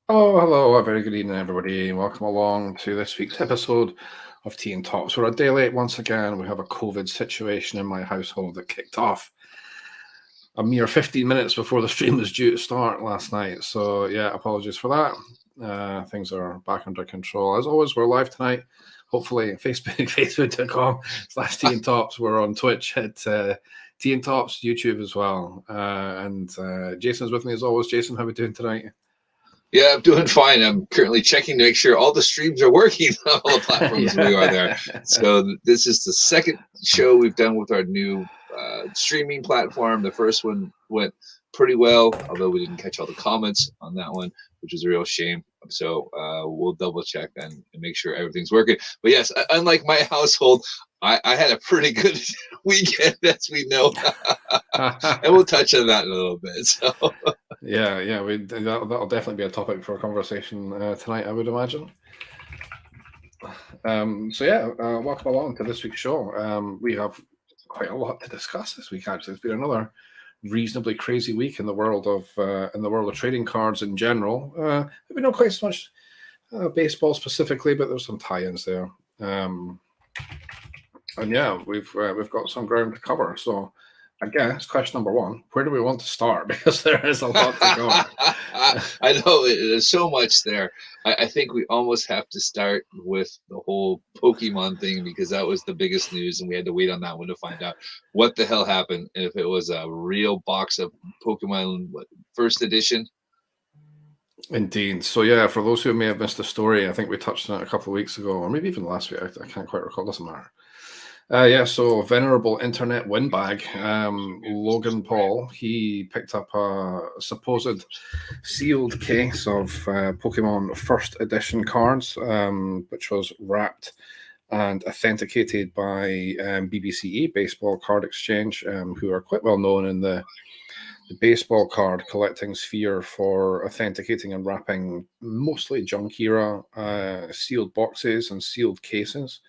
Oh, hello, a very good evening, everybody, and welcome along to this week's episode of Tea and Talks. We're a day late once again. We have a COVID situation in my household that kicked off a mere 15 minutes before the stream was due to start last night. So, yeah, apologies for that. Things are back under control. As always, we're live tonight. Hopefully, Facebook, facebook.com/Tea and Talks. We're on Twitch at Tea and Talks, YouTube as well. And Jason's with me as always. Jason, how are we doing tonight? Yeah, I'm doing fine. I'm currently checking to make sure all the streams are working on all the platforms we are there. So this is the second show we've done with our new streaming platform. The first one went pretty well, although we didn't catch all the comments on that one, which was a real shame. So we'll double check and make sure everything's working. But yes, unlike my household, I had a pretty good weekend, as we know, and we'll touch on that in a little bit. So. Yeah, that'll definitely be a topic for a conversation tonight, I would imagine. Welcome along to this week's show. We have quite a lot to discuss this week. Actually, it's been another reasonably crazy week in the world of trading cards in general. Maybe not quite so much baseball specifically, but there's some tie-ins there. We've got some ground to cover. So, I guess question number one: where do we want to start? Because there is a lot to go. I know there's so much there. I think we almost have to start with the whole Pokemon thing, because that was the biggest news, and we had to wait on that one to find out what the hell happened, and if it was a real box of Pokemon first edition. Indeed. So yeah, for those who may have missed the story, I think we touched on it a couple of weeks ago, or maybe even last week. I can't quite recall. Doesn't matter. So venerable internet windbag, Logan Paul, he picked up a supposed sealed case of Pokemon First Edition cards, which was wrapped and authenticated by BBCE, Baseball Card Exchange, who are quite well known in the baseball card collecting sphere for authenticating and wrapping mostly junk era sealed boxes and sealed cases.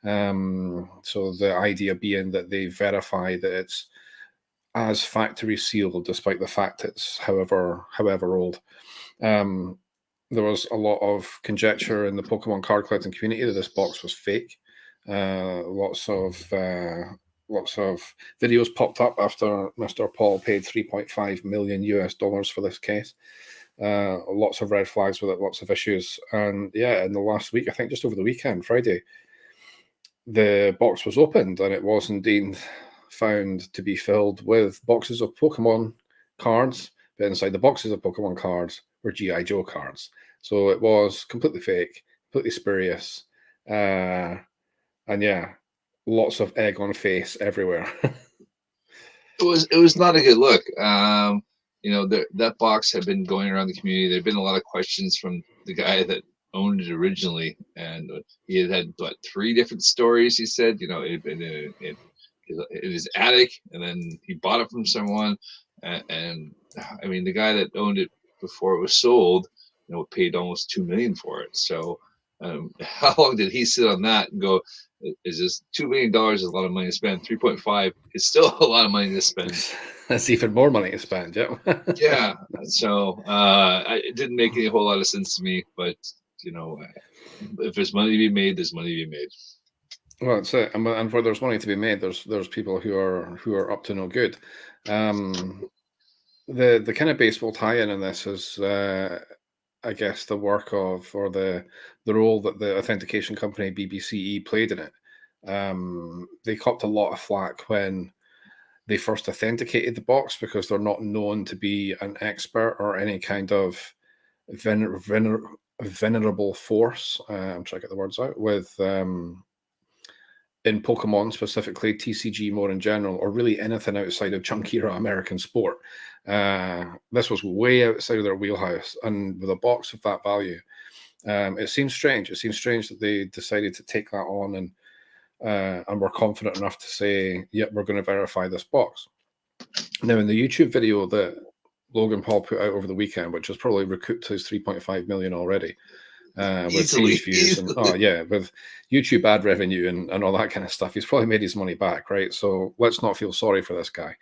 So the idea being that they verify that it's as factory sealed, despite the fact it's however old. There was a lot of conjecture in the Pokemon card collecting community that this box was fake. Lots of videos popped up after Mr. Paul paid $3.5 million for this case. Lots of red flags with it, lots of issues. And yeah, in the last week, I think just over the weekend, Friday, the box was opened and it was indeed found to be filled with boxes of Pokemon cards, but inside the boxes of Pokemon cards were G.I. Joe cards. So it was completely fake, completely spurious. And yeah, lots of egg on face everywhere. It was not a good look. That box had been going around the community. There had been a lot of questions from the guy that owned it originally, and he had 3 different stories. He said, it had been in his attic, and then he bought it from someone, and I mean, the guy that owned it before it was sold, paid almost $2 million for it. So how long did he sit on that and go, is this $2 million is a lot of money to spend? 3.5 is still a lot of money to spend. That's even more money to spend, yeah. Yeah. So it didn't make a whole lot of sense to me, but if there's money to be made, there's money to be made. Well, that's it. And where there's money to be made, there's people who are up to no good. The kind of baseball tie-in this is, I guess, the work of, or the role that the authentication company BBCE played in it. They copped a lot of flack when they first authenticated the box, because they're not known to be an expert or any kind of venerable force. I'm trying to get the words out with in Pokemon specifically, TCG more in general, or really anything outside of chunk era American sport. This was way outside of their wheelhouse, and with a box of that value, it seems strange. It seems strange that they decided to take that on and were confident enough to say, "Yep, we're going to verify this box." Now, in the YouTube video that Logan Paul put out over the weekend, which has probably recouped his $3.5 million already, with page views and with YouTube ad revenue and all that kind of stuff, he's probably made his money back, right? So let's not feel sorry for this guy.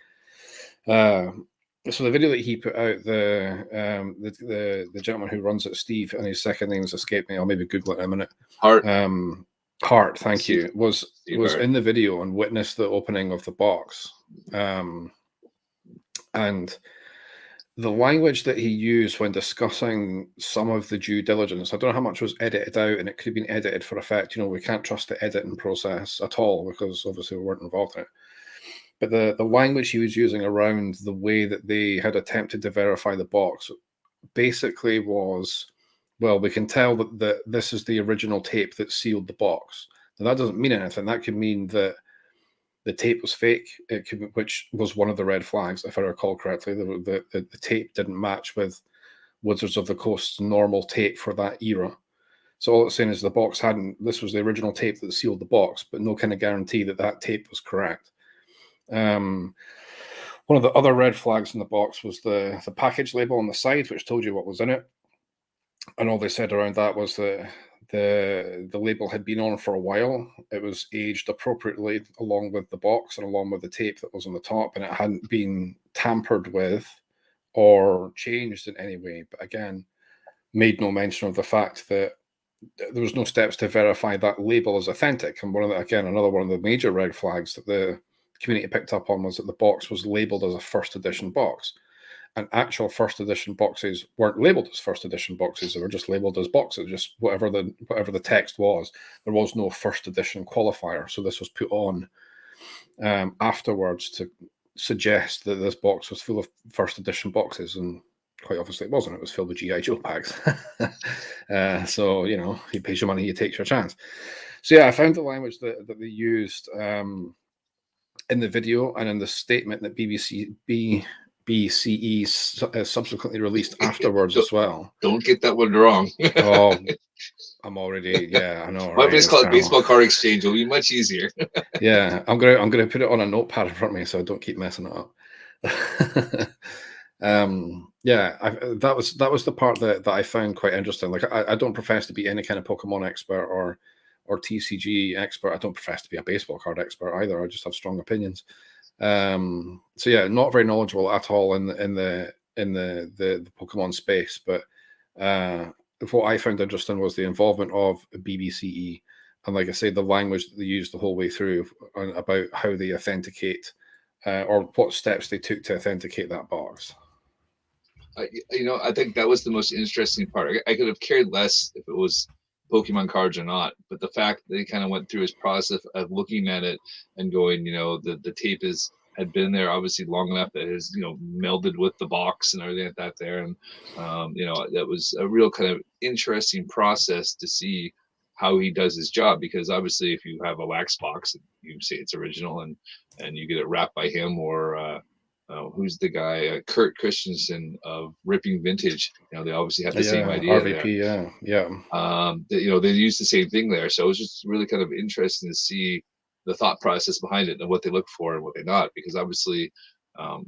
So the video that he put out, the gentleman who runs it, Steve, and his second name's escaped me. I'll maybe Google it in a minute. Hart, thank Steve, you, was Hart. in the video and witnessed the opening of the box. And the language that he used when discussing some of the due diligence, I don't know how much was edited out, and it could have been edited for effect. We can't trust the editing process at all because obviously we weren't involved in it. But the language he was using around the way that they had attempted to verify the box basically was, well, we can tell that this is the original tape that sealed the box. Now, that doesn't mean anything. That could mean that the tape was fake, which was one of the red flags, if I recall correctly. The tape didn't match with Wizards of the Coast's normal tape for that era. So all it's saying is the box this was the original tape that sealed the box, but no kind of guarantee that tape was correct. One of the other red flags in the box was the package label on the side, which told you what was in it. And all they said around that was that the label had been on for a while. It was aged appropriately along with the box and along with the tape that was on the top, and it hadn't been tampered with or changed in any way. But again, made no mention of the fact that there was no steps to verify that label as authentic. And another one of the major red flags that the community picked up on was that the box was labeled as a first edition box. And actual first edition boxes weren't labeled as first edition boxes; they were just labeled as boxes, just whatever the text was. There was no first edition qualifier, so this was put on afterwards to suggest that this box was full of first edition boxes, and quite obviously it wasn't. It was filled with G.I. Joe packs. So he pays your money, he takes your chance. So yeah, I found the language that they used in the video and in the statement that BCE subsequently released afterwards as well. Don't get that one wrong. Oh, I'm already, I know. Why it's called Baseball Card Exchange? Will be much easier. Yeah, I'm gonna put it on a notepad in front of me so I don't keep messing it up. That was the part that I found quite interesting. Like, I don't profess to be any kind of Pokemon expert or TCG expert. I don't profess to be a baseball card expert either. I just have strong opinions. So yeah, not very knowledgeable at all in the Pokemon space. But what I found interesting was the involvement of BBCE, and like I say, the language that they used the whole way through about how they authenticate or what steps they took to authenticate that box. I think that was the most interesting part. I could have cared less if it was Pokemon cards or not, but the fact that they kind of went through his process of looking at it and going, the tape had been there obviously long enough that it is melded with the box and everything like that there, and that was a real kind of interesting process to see how he does his job, because obviously if you have a wax box and you say it's original and you get it wrapped by him or who's the guy, Kurt Christensen of Ripping Vintage, they obviously have the same idea RVP there. They use the same thing there, so it was just really kind of interesting to see the thought process behind it and what they look for and what they not, because obviously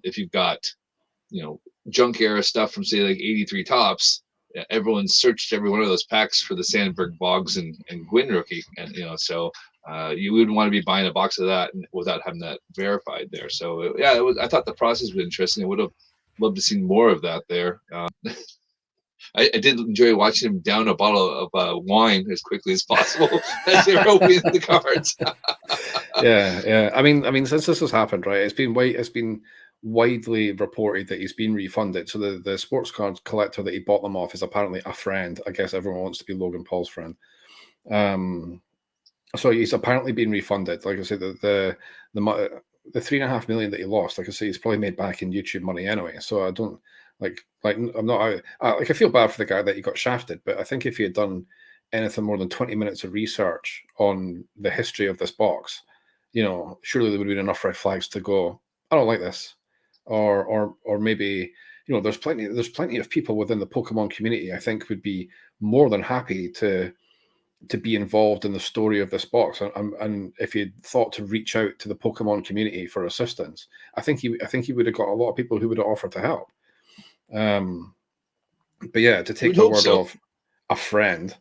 if you've got junk era stuff from say like 83 Tops, everyone searched every one of those packs for the Sandberg Boggs and Gwyn rookie, and so you wouldn't want to be buying a box of that without having that verified there. So I thought the process was interesting. I would have loved to see more of that there. I did enjoy watching him down a bottle of wine as quickly as possible as they were opening the cards. Yeah. I mean, since this has happened, right? It's been widely reported that he's been refunded. So the sports card collector that he bought them off is apparently a friend. I guess everyone wants to be Logan Paul's friend. So he's apparently been refunded. Like I said, the $3.5 million that he lost, like I say, he's probably made back in YouTube money anyway. So I don't I'm not I feel bad for the guy that he got shafted, but I think if he had done anything more than 20 minutes of research on the history of this box, surely there would have been enough red flags to go, I don't like this, or maybe there's plenty of people within the Pokemon community I think would be more than happy to be involved in the story of this box, and if he thought to reach out to the Pokemon community for assistance, I think he would have got a lot of people who would have offered to help. But yeah, to take the word of a friend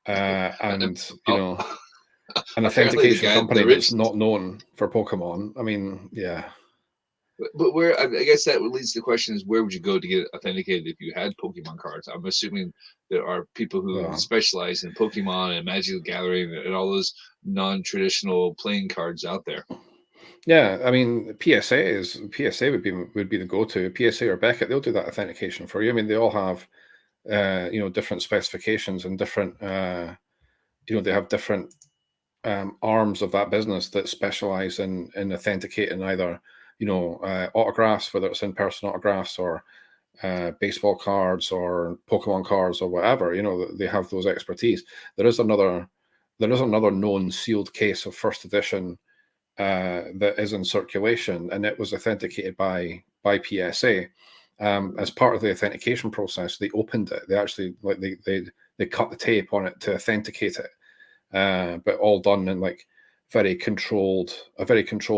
and an authentication company that's not known for Pokemon, I mean, yeah. But where, I guess that leads to the question is, where would you go to get authenticated if you had Pokemon cards? I'm assuming there are people who Well, specialize in Pokemon and Magic the Gathering and all those non-traditional playing cards out there. yeah, I mean, PSA would be the go-to. PSA or Beckett, they'll do that authentication for you. I mean, they all have different specifications and different they have different arms of that business that specialize in authenticating either autographs, whether it's in-person autographs or baseball cards or Pokemon cards or whatever. They have those expertise. There is another known sealed case of first edition that is in circulation, and it was authenticated by PSA. As part of the authentication process, they opened it. They actually they cut the tape on it to authenticate it, but all done in like a very controlled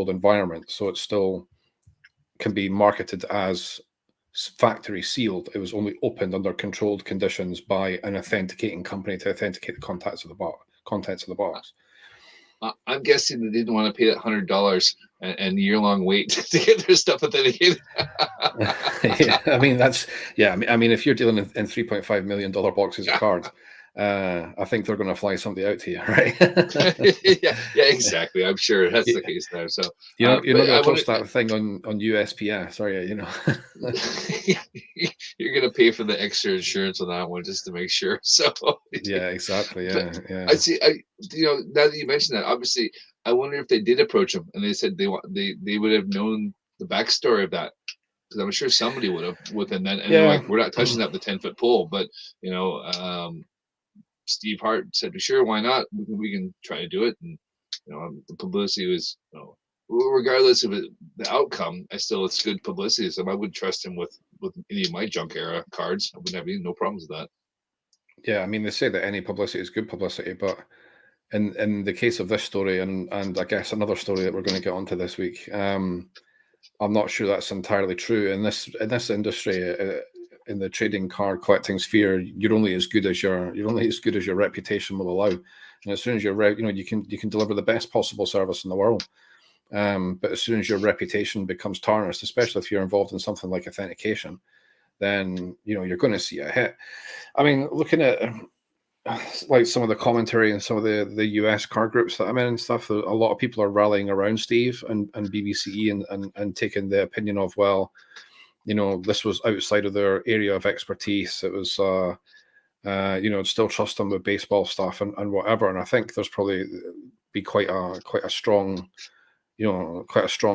environment. So it still can be marketed as factory sealed. It was only opened under controlled conditions by an authenticating company to authenticate the contents of the box. I'm guessing they didn't want to pay that $100 and year-long wait to get their stuff authenticated. Yeah, I mean I mean if you're dealing in $3.5 million boxes of cards, I think they're going to fly somebody out to you, right? yeah, exactly. I'm sure that's the case now. So you're not going to post that thing on USPS, are you? You're going to pay for the extra insurance on that one just to make sure. So yeah, exactly. Yeah, yeah. I see. Now that you mentioned that, obviously, I wonder if they did approach them and they said they would have known the backstory of that, because I'm sure somebody would have within that. And they're like, we're not touching that the 10-foot pole, but Steve Hart said, sure, why not? We can try to do it. And the publicity was, regardless of the outcome, it's good publicity. So I would trust him with any of my junk era cards. I wouldn't have no problems with that. Yeah, I mean, they say that any publicity is good publicity, but in the case of this story, and I guess another story that we're going to get onto this week, I'm not sure that's entirely true. In this industry, in the trading card collecting sphere, you're only as good as your reputation will allow. And as soon as you can deliver the best possible service in the world, but as soon as your reputation becomes tarnished, especially if you're involved in something like authentication, then you're going to see a hit. I mean, looking at like some of the commentary and some of the US card groups that I'm in and stuff, a lot of people are rallying around Steve and BBCE and taking the opinion of, well, this was outside of their area of expertise. It was, still trust them with baseball stuff and whatever. And I think there's probably be quite a strong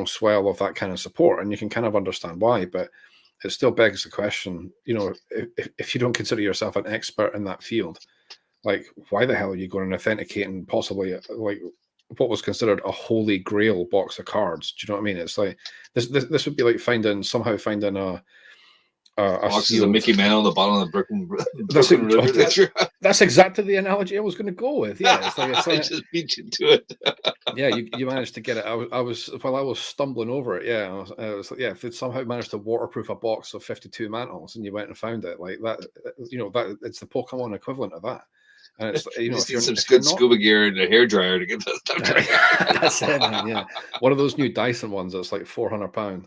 swell of that kind of support, and you can kind of understand why. But it still begs the question, if you don't consider yourself an expert in that field, like, why the hell are you going and authenticating possibly like what was considered a holy grail box of cards? Do you know what I mean? It's like this would be like finding a boxes of Mickey Mantle on the bottom of the Brooklyn River. That's exactly the analogy I was going to go with. Yeah, it's like I just beat you to it. Yeah, you managed to get it. I was stumbling over it. Yeah, I was like, yeah, if it somehow managed to waterproof a box of 52 mantles and you went and found it, like that, that it's the Pokemon equivalent of that. And it's you just need some good scuba gear and a hairdryer to get that stuff. That's it, man. Yeah, one of those new Dyson ones that's like £400.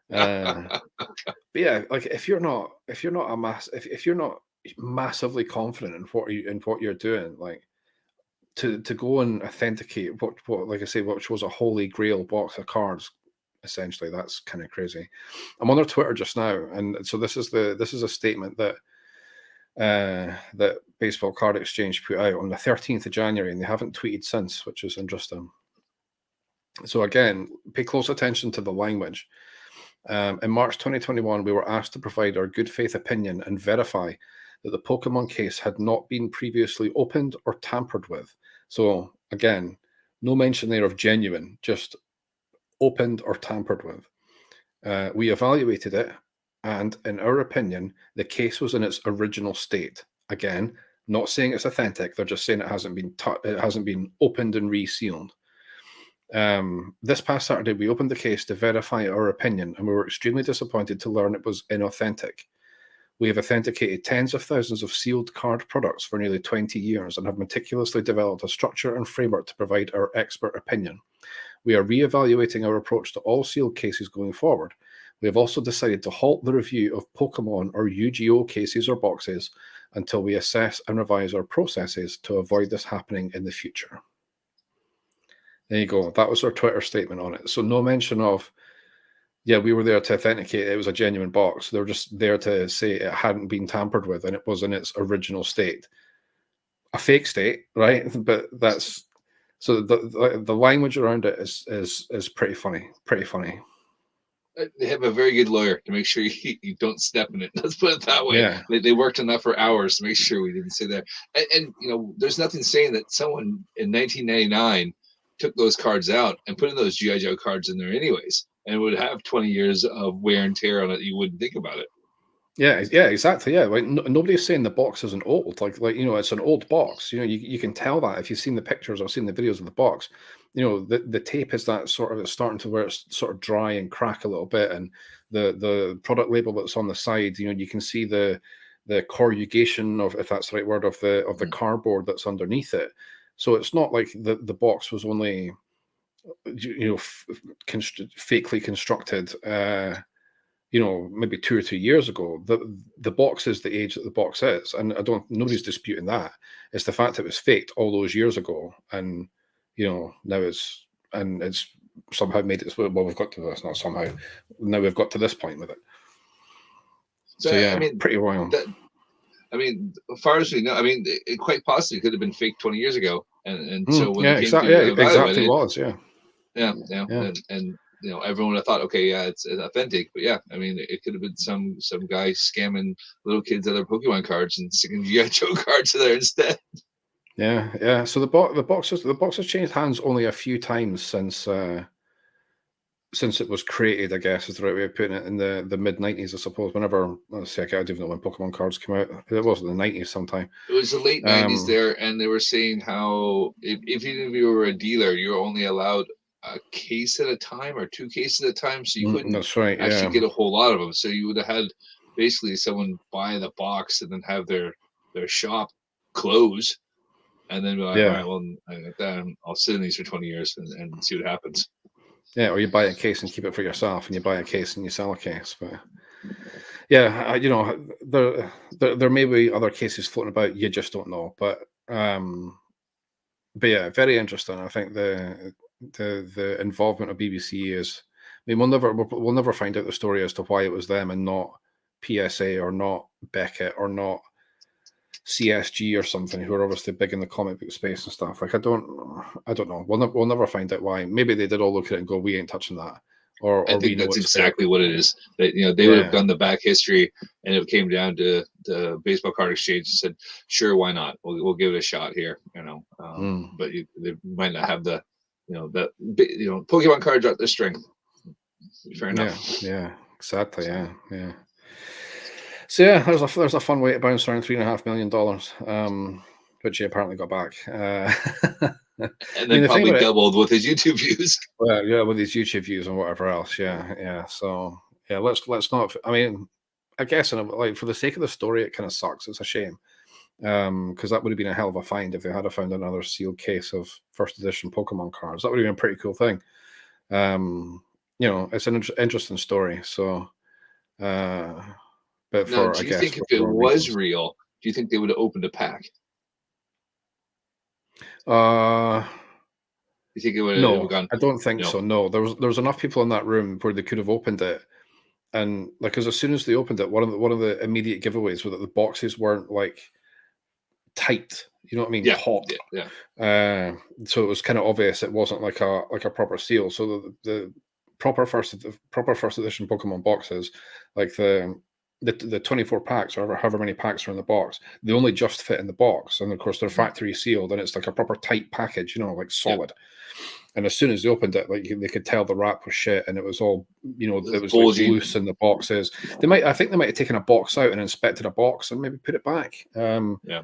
But yeah, like if you're not massively confident in what you're doing, like to go and authenticate what like I say, which was a holy grail box of cards, essentially, that's kind of crazy. I'm on their Twitter just now, and so this is a statement that that Baseball Card Exchange put out on the 13th of January, and they haven't tweeted since, which is interesting. So again, pay close attention to the language. In March 2021, we were asked to provide our good faith opinion and verify that the Pokemon case had not been previously opened or tampered with. So again, no mention there of genuine, just opened or tampered with. We evaluated it, and in our opinion, the case was in its original state. Again, not saying it's authentic; they're just saying it hasn't been opened and resealed. This past Saturday, we opened the case to verify our opinion, and we were extremely disappointed to learn it was inauthentic. We have authenticated tens of thousands of sealed card products for nearly 20 years and have meticulously developed a structure and framework to provide our expert opinion. We are reevaluating our approach to all sealed cases going forward. We have also decided to halt the review of Pokemon or Yu-Gi-Oh cases or boxes until we assess and revise our processes to avoid this happening in the future. There you go. That was our Twitter statement on it. So no mention of, yeah, we were there to authenticate it was a genuine box. They were just there to say it hadn't been tampered with and it was in its original state. A fake state, right? But that's so the language around it is pretty funny. Pretty funny. They have a very good lawyer to make sure you don't step in it. Let's put it that way. Yeah. They worked enough for hours to make sure we didn't say that. And you know, there's nothing saying that someone in 1999 took those cards out and put in those G.I. Joe cards in there anyways, and would have 20 years of wear and tear on it. You wouldn't think about it. Yeah, exactly. Yeah, like nobody's saying the box isn't old. Like you know, it's an old box. You know, you can tell that if you've seen the pictures or seen the videos of the box. You know, the tape is that sort of, it's starting to where it's sort of dry and crack a little bit, and the product label that's on the side. You know, you can see the corrugation of, if that's the right word, of the cardboard that's underneath it. So it's not like the box was only, you know, fakely constructed. You know, maybe 2 or 3 years ago. The box is the age that the box is, and nobody's disputing that. It's the fact that it was faked all those years ago, and you know, now it's somehow made it. Well, we've got to this, not somehow. Now we've got to this point with it. So yeah, I mean, pretty wild. As far as we know, I mean, it quite possibly could have been faked 20 years ago, and so when yeah, it came exactly, to exactly was, yeah. And you know, everyone would have thought, okay, yeah, it's authentic, but yeah, I mean, it could have been some guy scamming little kids other Pokemon cards and sticking G.I. Joe cards there instead. Yeah. So the box has changed hands only a few times since it was created, I guess is the right way of putting it, in the mid-90s, I suppose. Whenever, let's see, I don't even know when Pokemon cards came out. It was in the 90s sometime. It was the late 90s there, and they were saying how if you were a dealer, you were only allowed a case at a time or 2 cases at a time, so you couldn't actually get a whole lot of them. So you would have had basically someone buy the box and then have their shop close, and then be like, all right, well, I got that. I'll sit in these for 20 years and see what happens. Yeah, or you buy a case and keep it for yourself, and you buy a case and you sell a case. But yeah, you know, there may be other cases floating about. You just don't know. But yeah, very interesting. I think the involvement of BBC is. I mean, we'll never find out the story as to why it was them and not PSA or not Beckett or not CSG or something, who are obviously big in the comic book space and stuff. Like I don't know. We'll never find out why. Maybe they did all look at it and go, "We ain't touching that." Or I think that's exactly what it is. That, you know, they would have done the back history, and it came down to the baseball card exchange and said, "Sure, why not? We'll give it a shot here." You know, but they might not have the, you know, Pokemon cards are their strength. Fair enough. Yeah, exactly. Yeah. So yeah, there's a fun way to bounce around $3.5 million, which he apparently got back. And then probably doubled with his YouTube views. Well, yeah, with his YouTube views and whatever else. Yeah. So yeah, let's not. I mean, I guess like for the sake of the story, it kind of sucks. It's a shame, because that would have been a hell of a find if they had found another sealed case of first edition Pokemon cards. That would have been a pretty cool thing. You know, it's an interesting story. So. But now, do you think if it was real, do you think they would have opened a pack? You think it would have gone? I don't think so. No, there was enough people in that room where they could have opened it, and like, because as soon as they opened it, one of the immediate giveaways was that the boxes weren't like tight. You know what I mean? Taut. Yeah. So it was kind of obvious it wasn't like a proper seal. So the proper first edition Pokemon boxes, like the 24 packs or however many packs are in the box, they only just fit in the box, and of course they're factory sealed, and it's like a proper tight package, you know, like solid. And as soon as they opened it, like they could tell the wrap was shit, and it was all, you know, it was like loose in the boxes. I think they might have taken a box out and inspected a box and maybe put it back,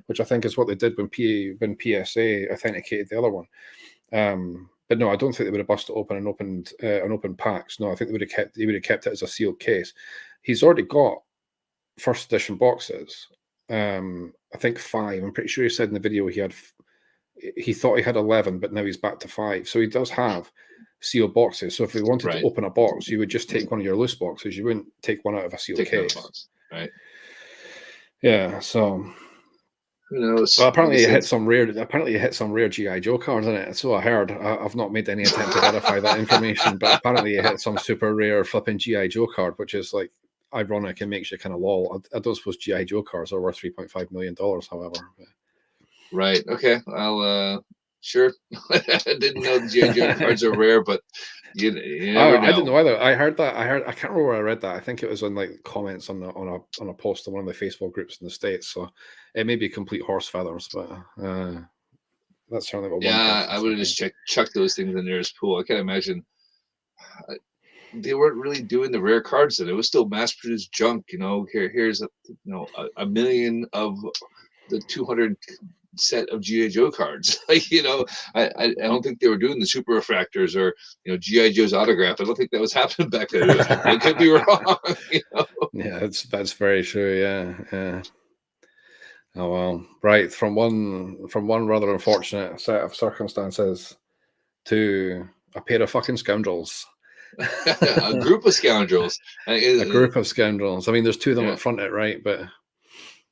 which I think is what they did when PSA authenticated the other one. But no, I don't think they would have busted open and opened packs. No, I think he would have kept it as a sealed case. He's already got first edition boxes. I think 5. I'm pretty sure he said in the video he thought he had 11, but now he's back to 5. So he does have sealed boxes. So if we wanted Right. to open a box, you would just take one of your loose boxes. You wouldn't take one out of a sealed Take another case. box. Right. Yeah. So who knows? well, apparently Like I you hit said, some rare. Apparently you hit some rare GI Joe cards in it. So I heard. I've not made any attempt to verify that information, but apparently you hit some super rare flipping GI Joe card, which is like ironic and makes you kind of lol. I don't suppose GI Joe cards are worth $3.5 million, however. right. Okay. I'll sure. I didn't know the GI Joe cards are rare, but you never know. I didn't know either. I heard that. I can't remember where I read that. I think it was on like comments on a post on one of the Facebook groups in the States. So it may be complete horse feathers, but that's certainly what one Yeah, person I would have said. just chucked those things in there as pool. I can't imagine they weren't really doing the rare cards. Then it was still mass produced junk. Here's a million of the 200 set of GI Joe cards. I don't think they were doing the super refractors or GI Joe's autograph. I don't think that was happening back then. I could be wrong. Yeah, that's very true. Yeah. Oh well, right. From one rather unfortunate set of circumstances to a pair of fucking scoundrels. A group of scoundrels. A group of scoundrels. I mean, there's two of them Yeah. up front, right? But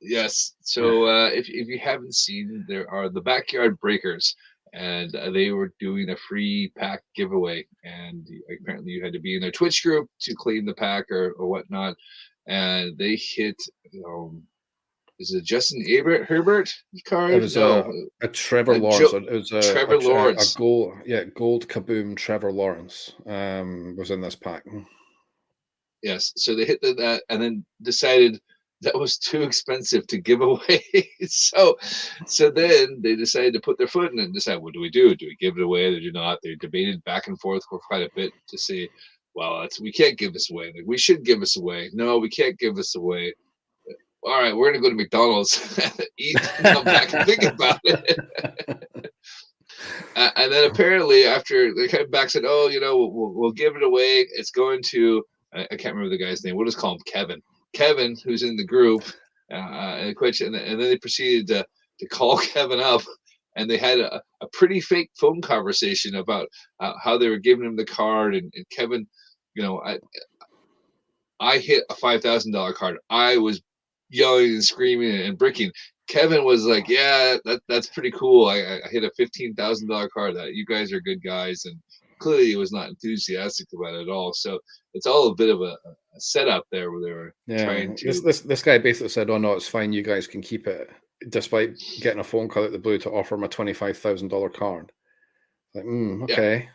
yes. So if you haven't seen, there are the Backyard Breakers, and they were doing a free pack giveaway, and apparently you had to be in their Twitch group to claim the pack or whatnot, and they hit. Is it Justin Herbert card? it was a Trevor Lawrence. It was Trevor Lawrence. a gold kaboom. Trevor Lawrence was in this pack. Yes. So they hit that and then decided that was too expensive to give away. so then they decided to put their foot in it and decide, what do we do? Do we give it away? Or do not? They debated back and forth for quite a bit to say, well, we can't give this away. Like, we should give this away. No, we can't give this away. All right, we're gonna go to McDonald's, eat, and come back and think about it. And then apparently, after they came back, said, "Oh, we'll give it away. It's going to I can't remember the guy's name. We'll just call him Kevin. Kevin, who's in the group, and then they proceeded to call Kevin up, and they had a pretty fake phone conversation about how they were giving him the card, and Kevin, I hit a $5,000 card. I was yelling and screaming and bricking. Kevin was like, "Yeah, that's pretty cool. I hit a $15,000 card. That you guys are good guys." And clearly, he was not enthusiastic about it at all. So it's all a bit of a setup there, where they were trying to. This guy basically said, "Oh no, it's fine. You guys can keep it," despite getting a phone call out the blue to offer him a $25,000 card. Like, okay.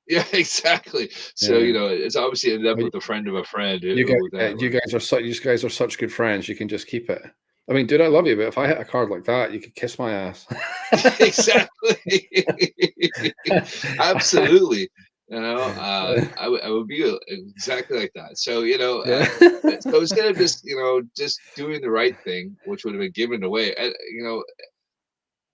Yeah, exactly. So it's obviously ended up with a friend of a friend. You guys are such good friends. You can just keep it. I mean, dude, I love you, but if I hit a card like that, you could kiss my ass. Exactly. Absolutely. I would be exactly like that. So so instead of just doing the right thing, which would have been given away,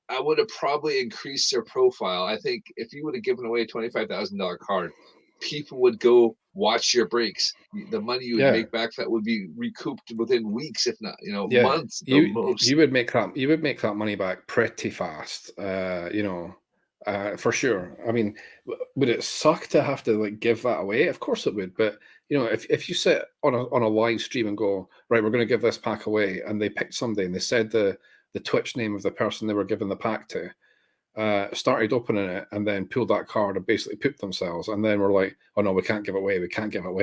I would have probably increased their profile. I think if you would have given away a $25,000 card, people would go watch your breaks. The money you would make back that would be recouped within weeks, if not months. You would make that money back pretty fast. For sure. I mean, would it suck to have to give that away? Of course it would. But if you sit on a live stream and go, right, we're going to give this pack away, and they picked somebody and they said the Twitch name of the person they were giving the pack to, started opening it and then pulled that card and basically pooped themselves, and then we're like, oh no, we can't give it away.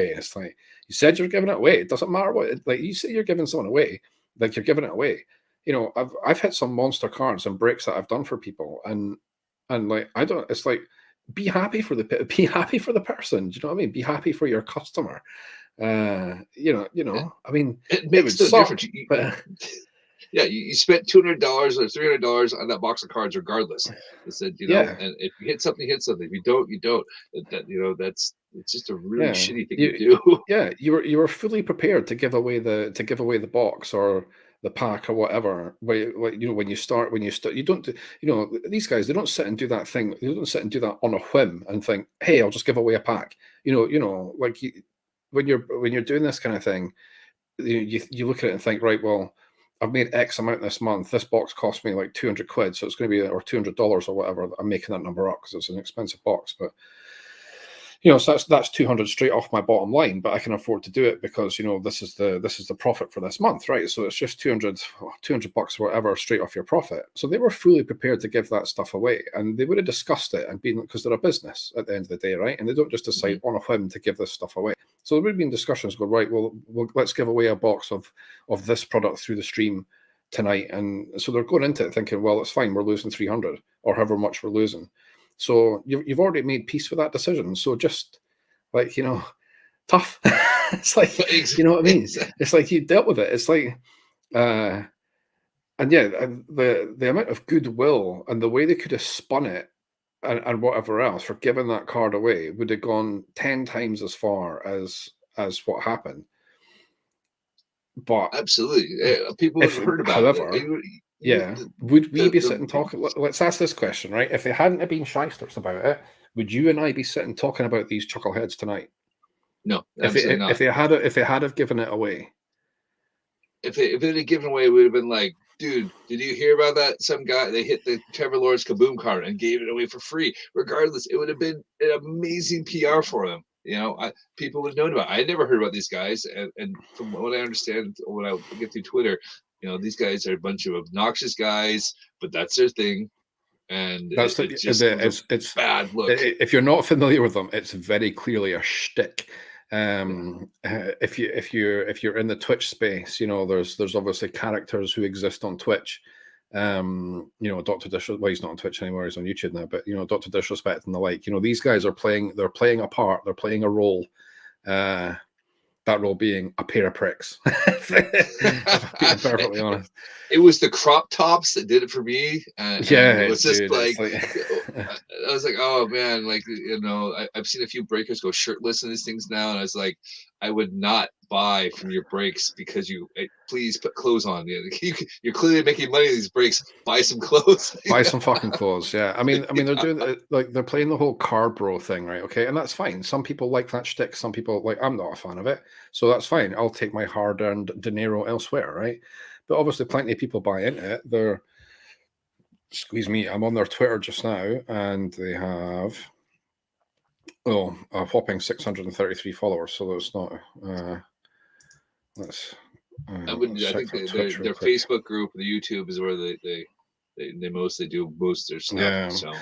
It's like, you said you're giving it away. It doesn't matter what. You say you're giving someone away, like you're giving it away. I've hit some monster cards and breaks that I've done for people, and I don't. It's like, be happy for the person. Do you know what I mean? Be happy for your customer. I mean, it makes no difference. But yeah, you spent $200 or $300 on that box of cards, regardless. It said, and if you hit something, hit something. If you don't, you don't. It's just a really shitty thing to do. Yeah, you were fully prepared to give away the box or the pack or whatever. When you start, you don't. These guys, they don't sit and do that thing. They don't sit and do that on a whim and think, hey, I'll just give away a pack. When you're doing this kind of thing, you look at it and think, right, well, I've made X amount this month. This box cost me like 200 quid, so it's going to be, or $200 or whatever. I'm making that number up because it's an expensive box, but So that's 200 straight off my bottom line, but I can afford to do it because this is the profit for this month, right? So it's just 200 bucks or whatever straight off your profit. So they were fully prepared to give that stuff away, and they would have discussed it and been, because they're a business at the end of the day, right? And they don't just decide on a whim to give this stuff away. So there would have been discussions go, right, well, let's give away a box of this product through the stream tonight. And so they're going into it thinking, well, it's fine, we're losing 300 or however much we're losing. So you've already made peace with that decision. So just tough. It's like, you know what I mean? It's like you dealt with it. It's like, and yeah, the amount of goodwill and the way they could have spun it and whatever else for giving that card away would have gone 10 times as far as what happened. But absolutely, people have heard about it. Yeah. Would we be sitting talking? Let's ask this question, right? If they hadn't have been shysters about it, would you and I be sitting talking about these chuckleheads tonight? No, absolutely not. If they had have given it away. If it had given away, it would have been like, dude, did you hear about that? Some guy, they hit the Trevor Lawrence kaboom card and gave it away for free. Regardless, it would have been an amazing PR for them. People would have known about it. I had never heard about these guys, and from what I understand, when I get through Twitter, these guys are a bunch of obnoxious guys, but that's their thing, and that's it's bad look. If you're not familiar with them, it's very clearly a shtick. If you're in the Twitch space, there's obviously characters who exist on Twitch. Dr. Disrespect. Well, he's not on Twitch anymore; he's on YouTube now. But Dr. Disrespect and the like. These guys are playing. They're playing a part. They're playing a role. That role being a pair of pricks. Being perfectly honest, it was the crop tops that did it for me. And it was just like I was like, oh man, I've seen a few breakers go shirtless in these things now, and I was like, I would not buy from your breaks because please put clothes on. You're clearly making money in these breaks. Buy some clothes. Buy some fucking clothes. Yeah, I mean, they're doing it, they're playing the whole car bro thing, right? Okay, and that's fine. Some people like that shtick. Some people I'm not a fan of it, so that's fine. I'll take my hard-earned dinero elsewhere, right? But obviously, plenty of people buy into it. They're I'm on their Twitter just now, and they have a whopping 633 followers. So that's not. I think their Facebook group, the YouTube is where they mostly do most of their stuff. Yeah. So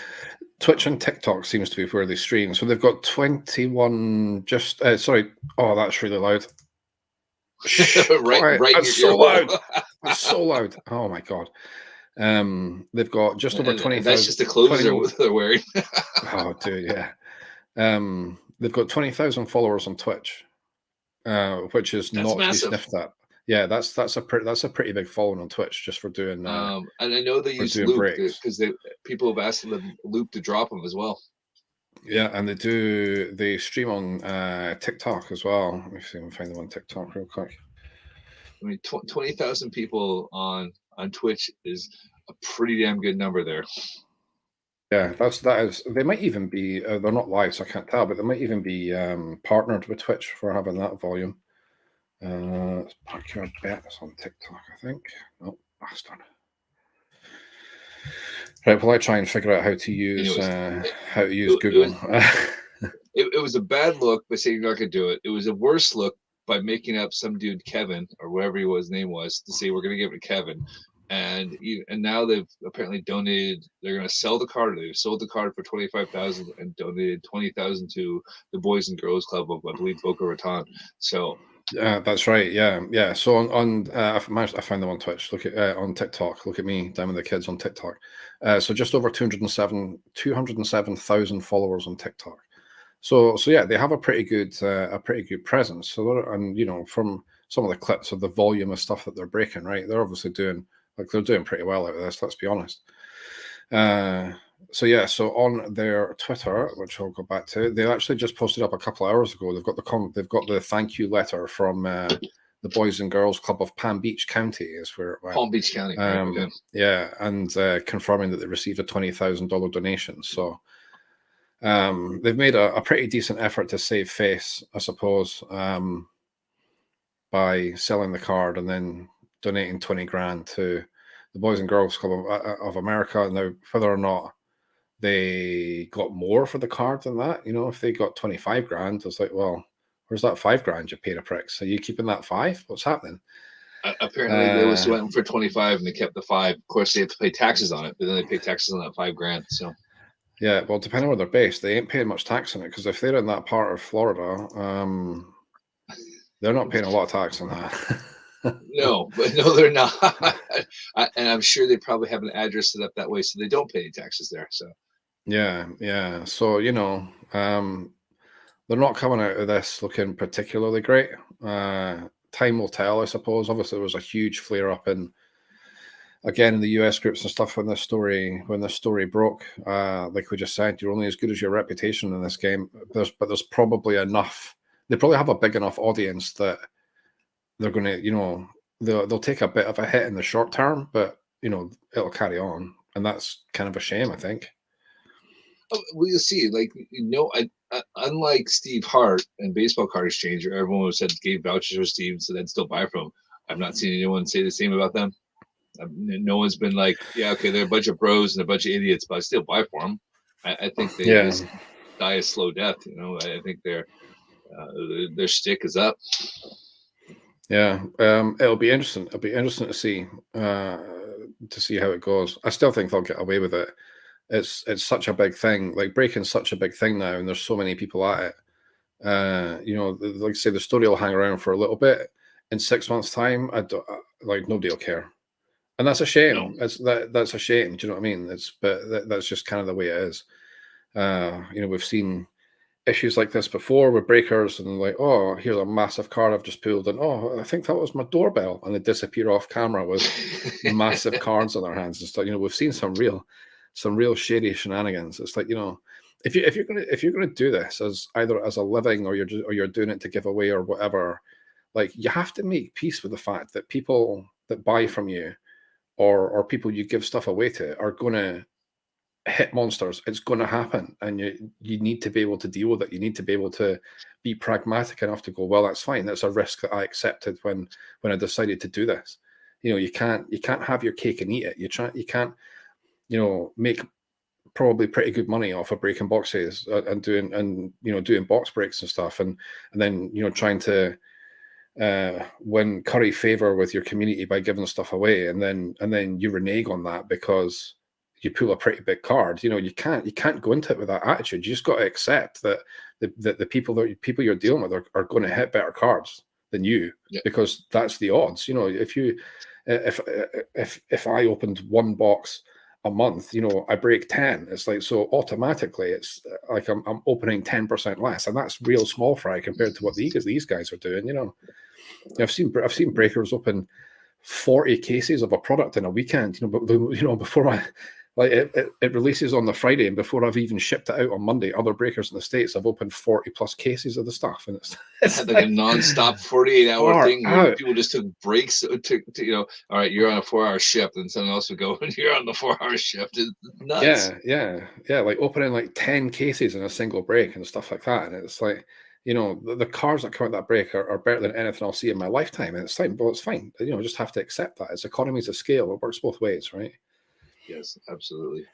Twitch and TikTok seems to be where they stream. So they've got 21. Sorry. Oh, that's really loud. right. That's so loud. That's so loud. Oh my god. They've got just over 20,000. That's just the clothes they're wearing. Oh, dude, yeah. They've got 20,000 followers on Twitch, which is not massive. To be sniffed at. Yeah, that's a pretty big following on Twitch just for doing. And I know they use Loop because people have asked them Loop to drop them as well. Yeah, and they stream on TikTok as well. Let me see if I can find them on TikTok real quick. I mean, 20,000 people on Twitch is a pretty damn good number there. Yeah, that is. They might even be. They're not live, so I can't tell. But they might even be partnered with Twitch for having that volume. Backyard Bet is on TikTok, I think. Oh, bastard. Right, well, I try and figure out how to use Google. It was a bad look by saying you're not going to do it. It was a worse look by making up some dude Kevin or whatever his name was to say we're going to give it to Kevin. And now they've apparently donated. They're going to sell the card. They've sold the card for $25,000 and donated $20,000 to the Boys and Girls Club of, I believe, Boca Raton. So that's right. Yeah. So on I found them on Twitch. Look at on TikTok. Look at me, down with the kids on TikTok. So just over 207,000 followers on TikTok. So yeah, they have a pretty good presence. So from some of the clips of the volume of stuff that they're breaking, right? They're obviously doing pretty well out of this. Let's be honest. So on their Twitter, which I'll go back to, they actually just posted up a couple of hours ago. They've got the thank you letter from the Boys and Girls Club of Palm Beach County, is where it went. Palm Beach County. Yeah, and confirming that they received a $20,000 donation. So they've made a pretty decent effort to save face, I suppose, by selling the card and then donating 20 grand to the Boys and Girls Club of America. Now, whether or not they got more for the card than that. You know, if they got 25 grand, it's like, well, where's that 5 grand, you paid a pricks? Are you keeping that 5? What's happening? Apparently, they was went for 25 and they kept the 5. Of course, they have to pay taxes on it, but then they pay taxes on that 5 grand. So, yeah, well, depending on where they're based, they ain't paying much tax on it, because if they're in that part of Florida, they're not paying a lot of tax on that. no, they're not. And I'm sure they probably have an address set up that way so they don't pay any taxes there. So, yeah. So, you know, they're not coming out of this looking particularly great. Time will tell, I suppose. Obviously, there was a huge flare up in the US groups and stuff when this story broke. Like we just said, you're only as good as your reputation in this game. There's probably enough. They probably have a big enough audience that they're going to, you know, they'll take a bit of a hit in the short term, but you know, it'll carry on, and that's kind of a shame, I think. We'll see. Like, you know, unlike Steve Hart and Baseball Card Exchange, where everyone said gave vouchers for Steve, so then still buy from him. I've not seen anyone say the same about them. No one's been like, yeah, okay, they're a bunch of bros and a bunch of idiots, but I still buy for them. I think they just die a slow death. You know, I think their stick is up. Yeah, it'll be interesting. It'll be interesting to see how it goes. I still think they'll get away with it. It's such a big thing. Like, breaking's such a big thing now, and there's so many people at it. You know, like I say, the story will hang around for a little bit. In 6 months' time, nobody will care, and that's a shame. No. That's a shame. Do you know what I mean? That's just kind of the way it is. You know, we've seen issues like this before with breakers, and like, oh, here's a massive card I've just pulled, and oh, I think that was my doorbell, and they disappear off camera with massive cards on their hands and stuff. You know, we've seen some real shady shenanigans. It's like, you know, if you're gonna do this as either as a living, or you're doing it to give away or whatever, like, you have to make peace with the fact that people that buy from you, or people you give stuff away to, are gonna hit monsters. It's going to happen, and you need to be able to deal with it. You need to be able to be pragmatic enough to go, well, that's fine. That's a risk that I accepted when I decided to do this. You know, you can't have your cake and eat it. You can't, you know, make probably pretty good money off of breaking boxes and doing box breaks and stuff, and then, you know, trying to win curry favor with your community by giving stuff away, and then you renege on that because you pull a pretty big card. You know, you can't go into it with that attitude. You just got to accept that the people you're dealing with are going to hit better cards than you, because that's the odds. You know, if I opened one box a month, you know, I break 10. It's like, so automatically it's like I'm opening 10% less, and that's real small fry compared to what these guys are doing. You know, I've seen breakers open 40 cases of a product in a weekend. You know, but you know, before it releases on the Friday, and before I've even shipped it out on Monday, other breakers in the States have opened 40 plus cases of the stuff, and it's like a non-stop 48-hour thing where people just took breaks to you know, all right, you're on a 4-hour shift, and someone else would go, and you're on the 4-hour shift. It's nuts. Yeah, like opening like 10 cases in a single break and stuff like that, and it's like, you know, the cars that come out that break are better than anything I'll see in my lifetime, and it's fine. Well, it's fine. You know, just have to accept that. It's economies of scale. It works both ways, right? Yes, absolutely.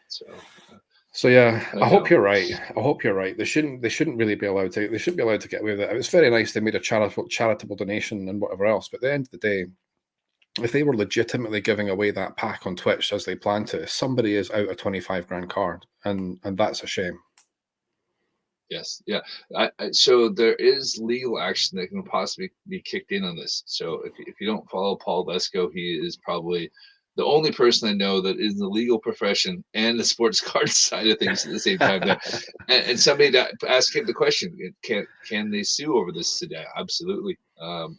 So yeah, I hope you're right. They shouldn't really be allowed to. They shouldn't be allowed to get away with it. It's very nice they made a charitable donation and whatever else, but at the end of the day, if they were legitimately giving away that pack on Twitch as they plan to, somebody is out a 25 grand card, and that's a shame. Yes, yeah. So there is legal action that can possibly be kicked in on this. So if you don't follow Paul Vesco, he is probably the only person I know that is in the legal profession and the sports card side of things at the same time. There, and somebody to ask him the question: can they sue over this today? Absolutely.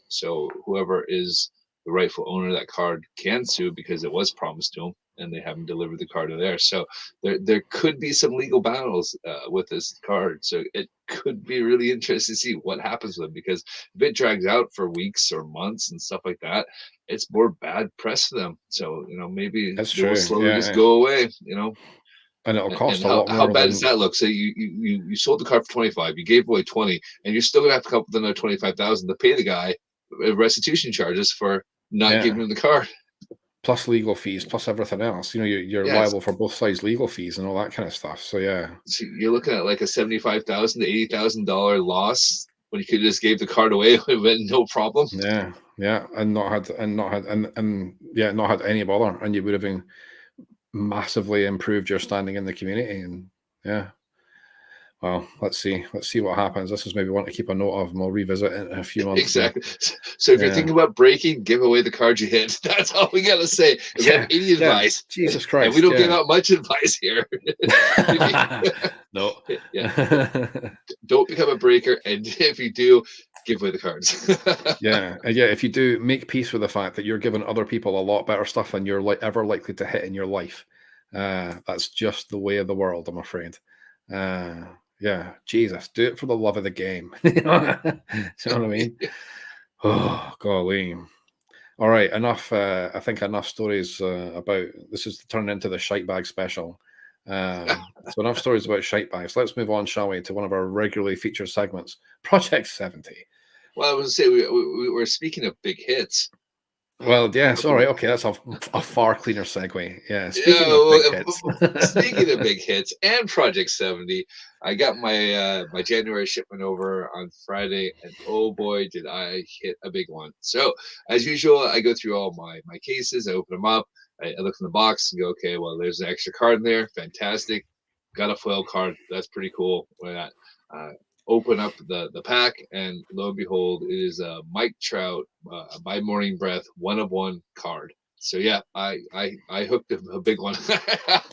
So whoever is the rightful owner of that card can sue, because it was promised to them and they haven't delivered the card to there. So there could be some legal battles with this card. So it could be really interesting to see what happens with it, because if it drags out for weeks or months and stuff like that, it's more bad press for them. So, you know, maybe they'll slowly just go away, you know. And it'll cost a lot more. How bad does that look? So you sold the card for 25, you gave away 20, and you're still gonna have to come up with another 25,000 to pay the guy restitution charges for not giving him the card. plus legal fees, plus everything else. You're Yes. liable for both sides' legal fees and all that kind of stuff. So yeah. So you're looking at like a $75,000 to $80,000 loss when you could just gave the card away with no problem. Yeah, yeah, and not had any bother, and you would have been massively improved your standing in the community. And yeah, well, let's see what happens. This is maybe one to keep a note of, and we'll revisit it in a few months. Exactly. So if you're thinking about breaking, give away the card you hit. That's all we gotta say. We have any advice. Jesus Christ. And we don't give out much advice here. No. Don't become a breaker, and if you do, give away the cards. Yeah. If you do, make peace with the fact that you're giving other people a lot better stuff than you're ever likely to hit in your life. That's just the way of the world, I'm afraid. Yeah, Jesus, do it for the love of the game. You know what I mean? Oh, golly. All right, enough. I think enough stories about this is turning into the shite bag special. So enough stories about shite bags. Let's move on, shall we, to one of our regularly featured segments, Project 70. Well, I was going to say we were speaking of big hits. Well, yes, all right, okay, that's a far cleaner segue. Yeah, speaking of big hits and Project 70, I got my my January shipment over on Friday, and oh boy, did I hit a big one. So, as usual, I go through all my cases, I open them up, I look in the box and go, okay, well, there's an extra card in there, fantastic. Got a foil card, that's pretty cool. Why not? Open up the pack, and lo and behold, it is a Mike Trout by Morning Breath 1/1 card. So yeah, I hooked a big one.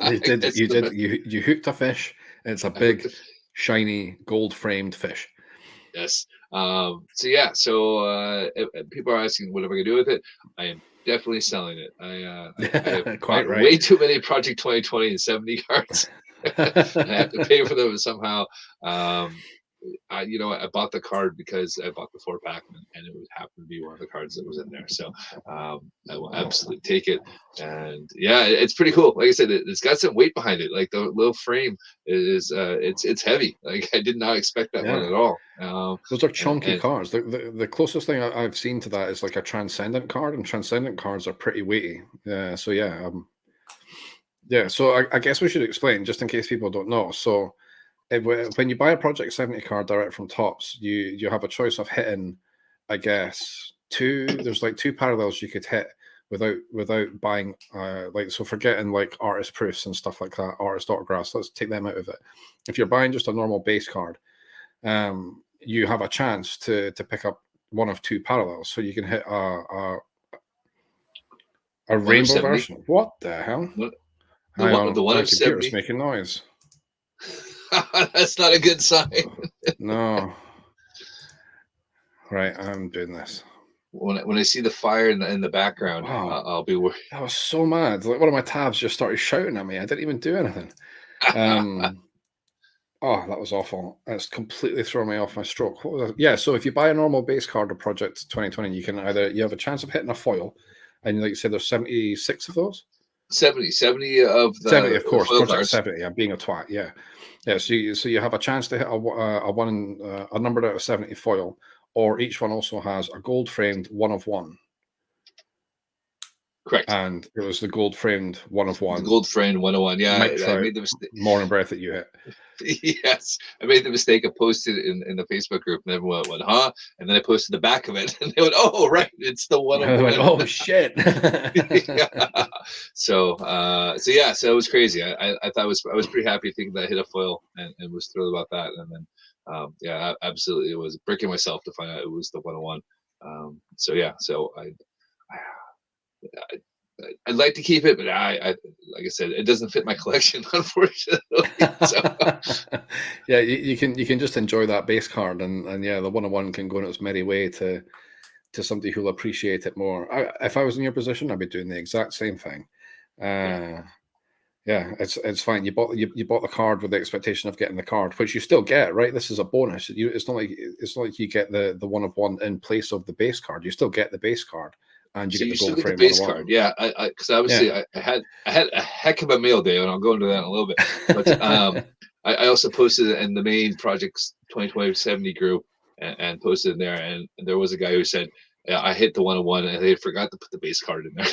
You hooked a fish. It's a big, shiny, gold framed fish. Yes. So yeah. So if people are asking what am I gonna do with it, I am definitely selling it. I have quite right. Way too many Project 2020 and 70 cards. I have to pay for them somehow. I bought the card because I bought the 4-pack, and it would happen to be one of the cards that was in there. So I will absolutely take it. And yeah, it's pretty cool. Like I said, it's got some weight behind it. Like the little frame is, it's heavy. Like I did not expect that one at all. Those are chunky cards. The closest thing I've seen to that is like a Transcendent card, and Transcendent cards are pretty weighty. So yeah. So I guess we should explain, just in case people don't know. So when you buy a Project 70 card direct from Topps, you have a choice of hitting, I guess, there's like two parallels you could hit without buying, so forgetting like artist proofs and stuff like that, artist autographs, let's take them out of it. If you're buying just a normal base card, you have a chance to pick up one of two parallels. So you can hit a rainbow version. What the hell? The one my of 70 computer's making noise. That's not a good sign. No. Right, I'm doing this. When I see the fire in the background, wow. I'll be worried. I was so mad. Like one of my tabs just started shouting at me. I didn't even do anything. Oh, that was awful. It's completely thrown me off my stroke. What was that? Yeah, so if you buy a normal base card of Project 2020, you have a chance of hitting a foil, and like you said, there's 76 of those. 70 of the 70, of course. Project cards. 70. I'm being a twat. Yeah. So you have a chance to hit a numbered out of 70 foil, or each one also has a gold framed 1/1. Correct. And it was the gold framed 1/1. The gold framed 1/1. Yeah, I made the mistake. Morning Breath that you hit. Yes, I made the mistake. I posted it in the Facebook group, and everyone went, "Huh?" And then I posted the back of it, and they went, "Oh, right, it's the 1/1." Oh shit! Yeah. So it was crazy. I thought I was pretty happy thinking that I hit a foil, and was thrilled about that. And then absolutely, it was breaking myself to find out it was the 1/1. So I'd like to keep it, but I like I said, it doesn't fit my collection, unfortunately. So. Yeah, you can just enjoy that base card, and yeah, the 1/1 can go in its merry way to somebody who'll appreciate it more. If I was in your position, I'd be doing the exact same thing. Yeah, it's fine. You bought the card with the expectation of getting the card, which you still get, right? This is a bonus. It's not like you get the 1/1 in place of the base card. You still get the base card. And you get the gold frame base card, yeah. Because obviously I had a heck of a mail day, and I'll go into that in a little bit. But I also posted in the main Projects 2020 70 group and posted in there, and there was a guy who said, Yeah, I hit the 101 and they forgot to put the base card in there.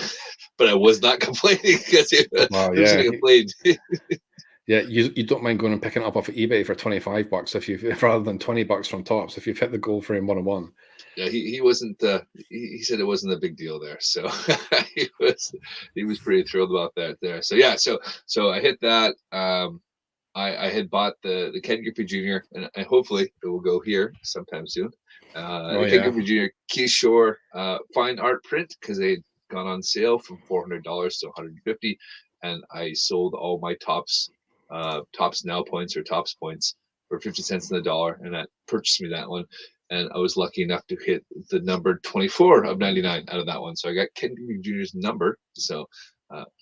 But I was not complaining because it Well, was yeah, getting played. yeah. You don't mind going and picking it up off of eBay for $25 if you rather than $20 from Tops if you've hit the gold frame 101. Yeah, he wasn't. He said it wasn't a big deal there, so he was pretty thrilled about that there. So yeah, so I hit that. I had bought the Ken Griffey Jr. and hopefully it will go here sometime soon. Oh The Ken yeah. Griffey Jr. Keyshore fine art print because they'd gone on sale from $400 to 150, and I sold all my tops now points or tops points for 50 cents on the dollar, and that purchased me that one. And I was lucky enough to hit the number 24 of 99 out of that one. So I got Ken Griffey Jr.'s number. So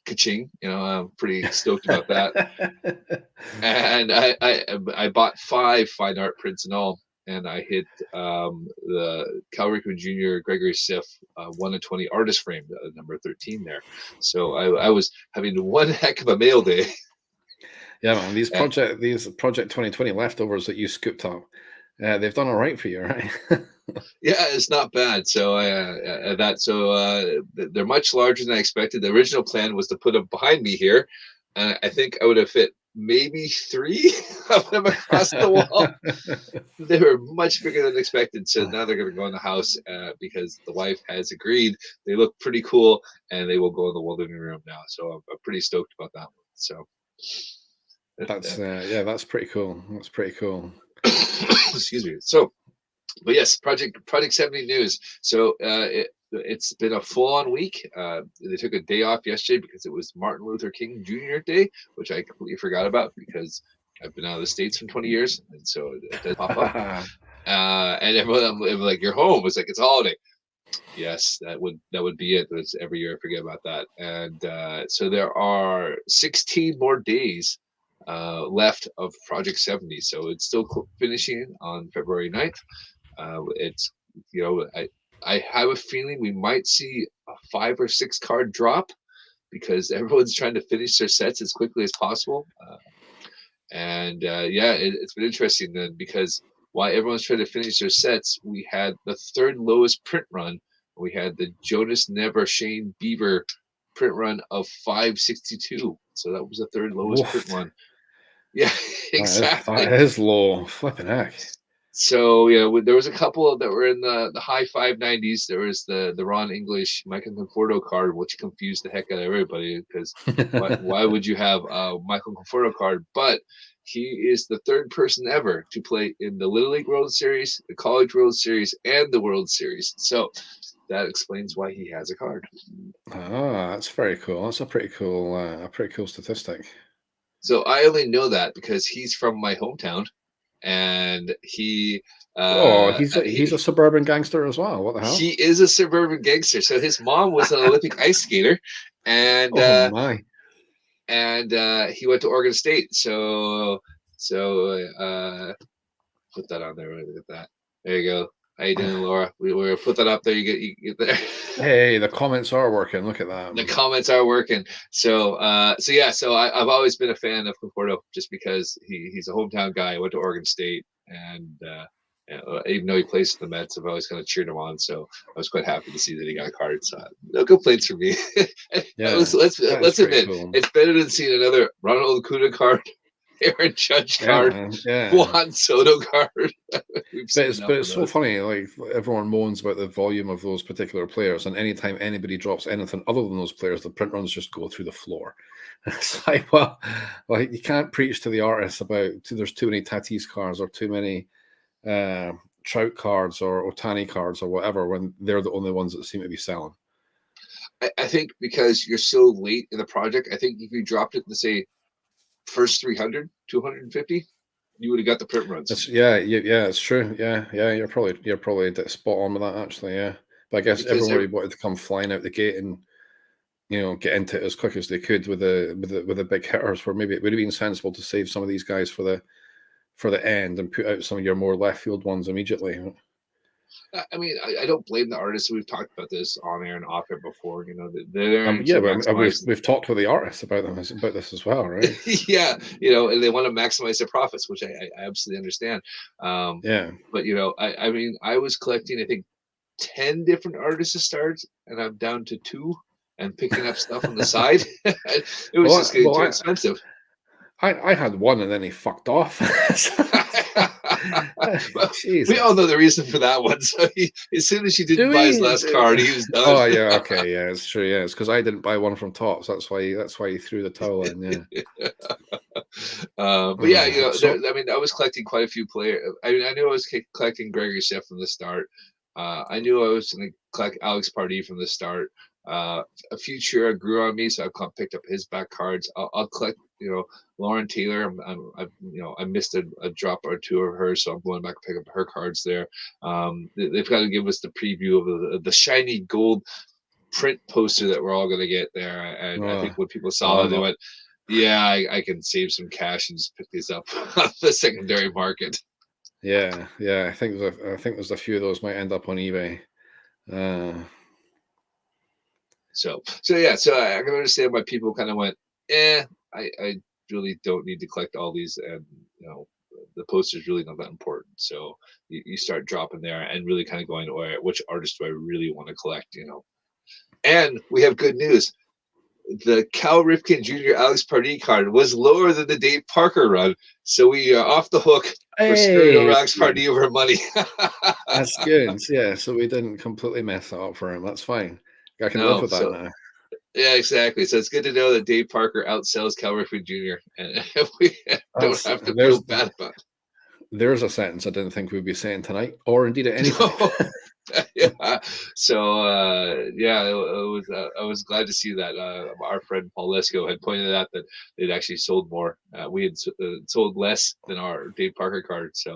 ka-ching, I'm pretty stoked about that. And I bought 5 fine art prints in all, and I hit the Cal Ripken Jr. Gregory Siff 1 in 20 artist frame, number 13 there. So I was having one heck of a mail day. Yeah, man. These project 2020 leftovers that you scooped up, they've done all right for you, right? Yeah, it's not bad. So they're much larger than I expected. The original plan was to put them behind me here, and I think I would have fit maybe 3 of them across the wall. They were much bigger than expected, so now they're going to go in the house because the wife has agreed. They look pretty cool, and they will go in the living room now. So I'm pretty stoked about that one. So that's pretty cool. That's pretty cool. excuse me. So, but yes, Project 70 news. So it's been a full-on week. They took a day off yesterday because it was Martin Luther King Jr. Day, which I completely forgot about because I've been out of the States for 20 years, and so it does pop up. And everyone was like, "You're home." It's like it's a holiday. Yes, that would be it. It's every year I forget about that. And so there are 16 more days left of Project 70. So it's still finishing on February 9th. It's I have a feeling we might see a 5 or 6 card drop because everyone's trying to finish their sets as quickly as possible. It's been interesting then because while everyone's trying to finish their sets, we had the 3rd lowest print run. We had the Jonas Never Shane Bieber print run of 562. So that was the 3rd lowest print run. Yeah, exactly. That is low. Flipping heck. So there was a couple that were in the high 590s. There was the Ron English Michael Conforto card, which confused the heck out of everybody because why would you have a Michael Conforto card? But he is the 3rd person ever to play in the Little League World Series, the College World Series, and the World Series. So that explains why he has a card. Ah, that's very cool. That's a pretty cool statistic. So I only know that because he's from my hometown. And he's a suburban gangster as well. What the hell? He is a suburban gangster. So his mom was an Olympic ice skater, and my! And he went to Oregon State. So put that on there. Look at that. There you go. How you doing, Laura? We'll put that up there. You get there. Hey, the comments are working. Look at that. The comments are working. So I've always been a fan of Conforto just because he's a hometown guy. I went to Oregon State, and even though he plays for the Mets, I've always kind of cheered him on. So I was quite happy to see that he got a card. So no complaints from me. Yeah, let's admit it's better than seeing another Ronald Acuna card. Aaron Judge card, Juan Soto card. But it's so funny. Like everyone moans about the volume of those particular players, and anytime anybody drops anything other than those players, the print runs just go through the floor. It's like, well, you can't preach to the artists about there's too many Tatis cards or too many Trout cards or Otani cards or whatever when they're the only ones that seem to be selling. I think because you're so late in the project, I think if you dropped it to say first 300, 250, you would have got the print runs. It's true. Yeah, you're probably spot on with that actually. Yeah, but I guess everybody wanted to come flying out the gate and get into it as quick as they could with the big hitters. Where maybe it would have been sensible to save some of these guys for the end and put out some of your more left field ones immediately. I mean, I don't blame the artists. We've talked about this on air and off air before. We've talked with the artists about this as well, right? Yeah, and they want to maximize their profits, which I absolutely understand. But I mean, I was collecting, I think, 10 different artists to start, and I'm down to 2 and picking up stuff on the side. It was just getting too expensive. I had one and then he fucked off. Well, we all know the reason for that one. So as soon as he didn't buy his last card, he was done. Oh yeah, okay, yeah, it's true. Yeah, it's because I didn't buy one from Tops. That's why he threw the towel in. Yeah. But yeah, I mean, I was collecting quite a few players. I mean, I knew I was collecting Gregory Schiff from the start. I knew I was going to collect Alex Pardee from the start. A Futura grew on me, so I picked up his back cards. I'll collect, Lauren Taylor. I missed a drop or two of hers, so I'm going back to pick up her cards there. They've got to give us the preview of the shiny gold print poster that we're all going to get there. And I think when people saw that, they went, "Yeah, I can save some cash and just pick these up on the secondary market." Yeah. I think there's a few of those might end up on eBay. So I can understand why people kind of went, I really don't need to collect all these, and the poster's really not that important. So you start dropping there and really kind of going, all right, which artist do I really want to collect? And we have good news. The Cal Ripken Jr. Alex Pardee card was lower than the Dave Parker run, so we are off the hook for screwing over Alex Pardee over money. That's good. Yeah, so we didn't completely mess that up for him. That's fine. I can live with that now. Yeah, exactly. So it's good to know that Dave Parker outsells Cal Ripken Jr. and we don't have to feel bad about it. There's a sentence I didn't think we'd be saying tonight, or indeed at any time. Yeah. So I was glad to see that our friend Paul Lesko had pointed out that they'd actually sold more. We had sold less than our Dave Parker card. So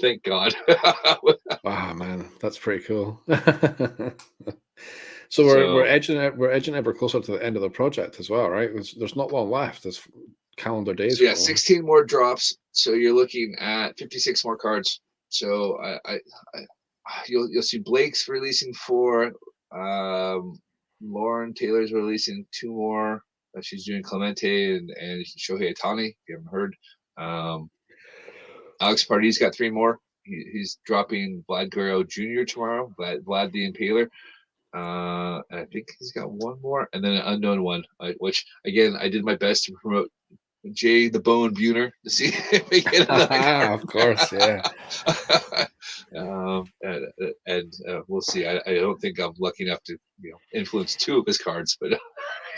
thank God. Wow, man, that's pretty cool. So we're edging ever closer to the end of the project as well, right? There's not long left. There's calendar days. So 16 more drops. So you're looking at 56 more cards. So you'll see Blake's releasing 4. Lauren Taylor's releasing 2 more. She's doing Clemente and Shohei Ohtani, if you haven't heard. Alex Pardee's got 3 more. He's dropping Vlad Guerrero Jr. tomorrow, Vlad the Impaler. And I think he's got 1 more, and then an unknown one, which again I did my best to promote Jay the Bone Buhner to see if we get another card. Of course, yeah. And we'll see. I don't think I'm lucky enough to influence 2 of his cards, but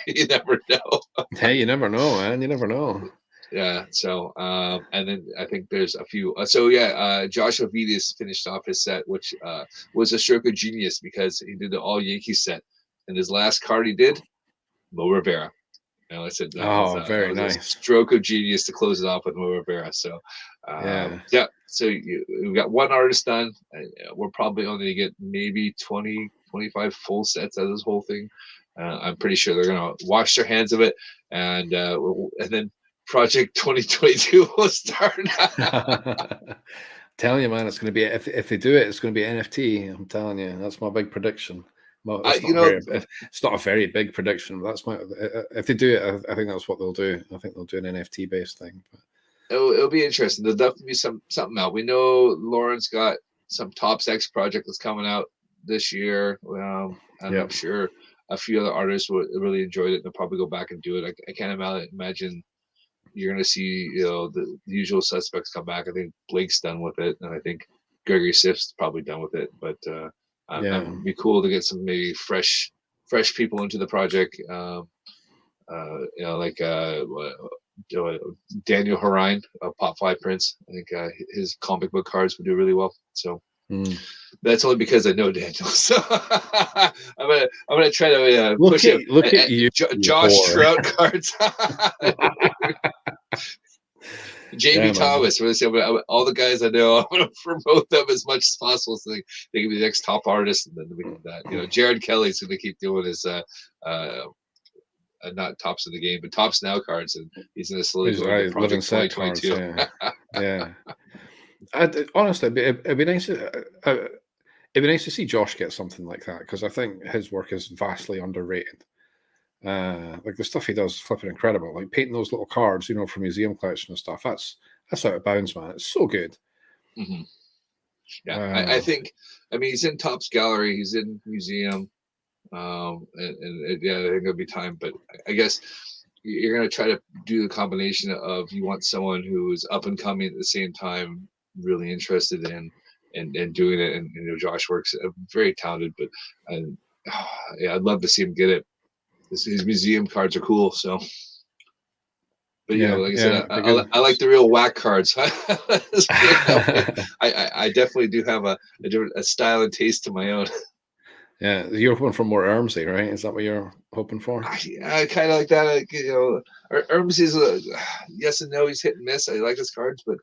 you never know. Hey, you never know, man. You never know. Yeah. So and then I think there's a few. Josh Ovidius finished off his set, which was a stroke of genius because he did the all Yankees set, and his last card he did, Mo Rivera. I said, very nice. A stroke of genius to close it off with Mo Rivera. So, So we've got 1 artist done. We're probably only going to get maybe 20, 25 full sets out of this whole thing. I'm pretty sure they're going to wash their hands of it, and then Project 2022 will start. Telling you, man, it's going to be if they do it, it's going to be NFT. I'm telling you, that's my big prediction. Well, it's not a very big prediction, but that's if they do it, I think that's what they'll do. I think they'll do an NFT based thing. But it'll be interesting. There'll definitely be something out. We know Lauren's got some Tops X project that's coming out this year. And I'm sure a few other artists would really enjoyed it and they'll probably go back and do it. I can't imagine you're going to see the usual suspects come back. I think Blake's done with it, and I think Gregory Schiff's probably done with it. But it'd be cool to get some maybe fresh people into the project. Like Daniel Harine, Pop 5 Prince. I think his comic book cards would do really well. So that's only because I know Daniel. So I'm gonna try to push him. Look at you, Josh Trout cards. Jamie Thomas. All the guys I know, I'm going to promote them as much as possible so they can be the next top artist. And then we can that. Jared Kelly's going to keep doing his not Tops in the Game, but Tops Now cards, and he's going to slowly go into Project 2022. Yeah. Honestly, it'd be nice. It'd be nice to see Josh get something like that because I think his work is vastly underrated. Like the stuff he does is flipping incredible. Like painting those little cards, for museum collection and stuff. That's out of bounds, man. It's so good. Mm-hmm. Yeah, I think. I mean, he's in Topps gallery. He's in museum. Yeah, I think it'll be time. But I guess you're going to try to do the combination of you want someone who is up and coming at the same time, really interested in and doing it. And Josh Works very talented, but yeah, I'd love to see him get it. His museum cards are cool, so. But like I said, I like the real whack cards. I definitely do have a style and taste to my own. Yeah, you're hoping for more Ermsey, right? Is that what you're hoping for? I kind of like that. Ermsey's yes and no. He's hit and miss. I like his cards, but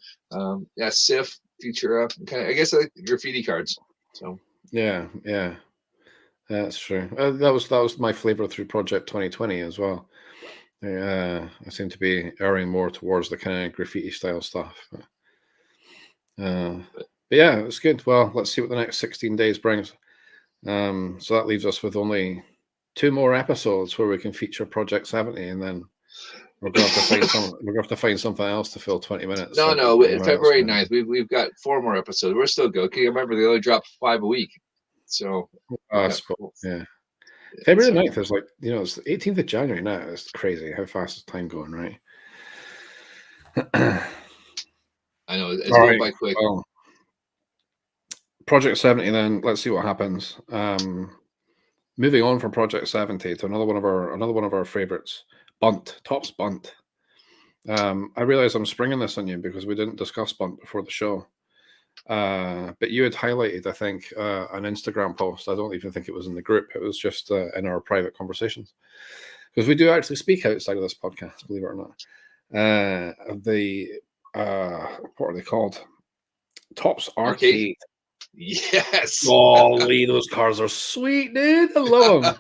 yeah, Sif, Futura, I guess I like graffiti cards. So yeah, that's true. That was my flavor through Project 2020 as well. I seem to be erring more towards the kind of graffiti style stuff. But yeah, it's good. Well, let's see what the next 16 days brings. So that leaves us with only 2 more episodes where we can feature Project 70, and then we're going to have to find something else to fill 20 minutes. No, February 9th. We've got 4 more episodes. We're still good. Can you remember they only drop 5 a week? So yeah. February 9th is like, it's the 18th of January now. It's crazy how fast is time going, right? I know it's going by quick. Well, Project 70 then, let's see what happens. Moving on from Project 70 to another one of our favorites, Bunt, Topps Bunt. I realize I'm springing this on you because we didn't discuss Bunt before the show. But you had highlighted, I think, an Instagram post. I don't even think it was in the group. It was just in our private conversations. Because we do actually speak outside of this podcast, believe it or not. What are they called? Topps Arcade. Yes. Golly, those cars are sweet, dude. I love them.